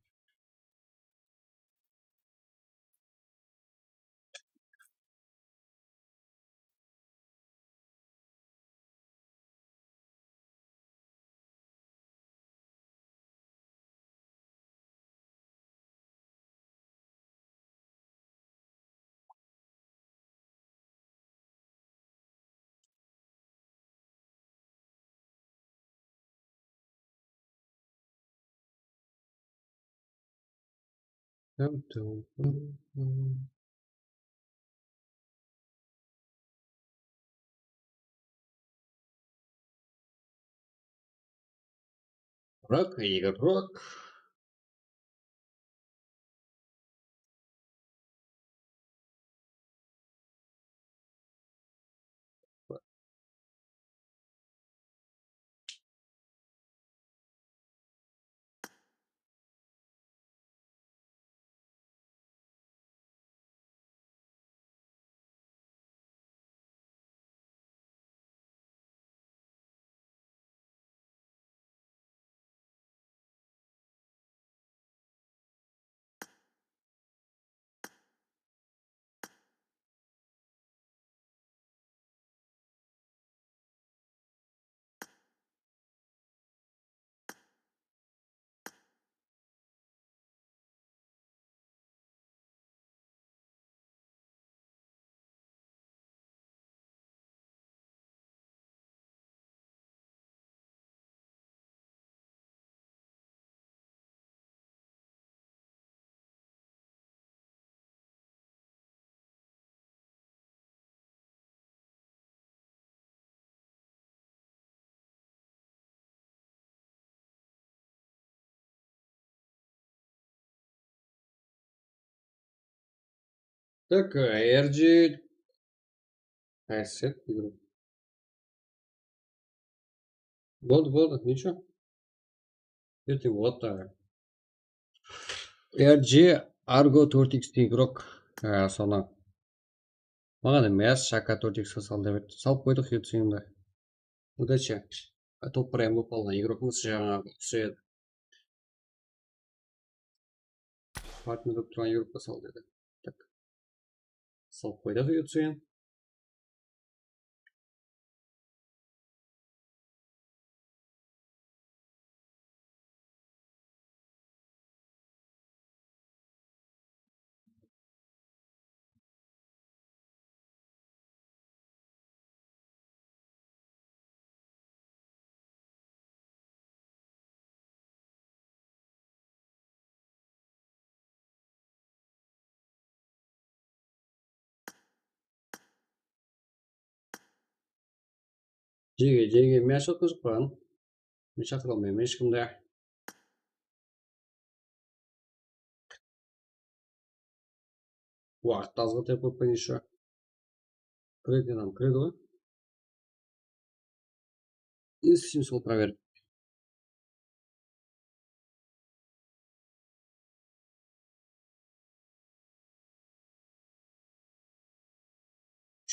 [SPEAKER 1] Игрок. Так, RG. Asset игрок. Болды, ничего. Это вот так. RG Argo 4X игрок. Соны. Маған емес, Шака 4X салды деп еді. Салып қойдық ертеңінде. Удачи. Топ прайм болып қалған игрокымыз жаңағы ұқсайды. Партнер болып тұрған игрокқа сал деді. Так. Салып қойдық ертең. Жеге мен шақырып қойған. Мен шақыра алмаймын ешкімді. Уақытты азғыртып қойып еще. Кіреді адам кіреді ғой. Если сол проверь.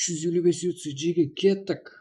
[SPEAKER 1] 355 UC жеге кеттік.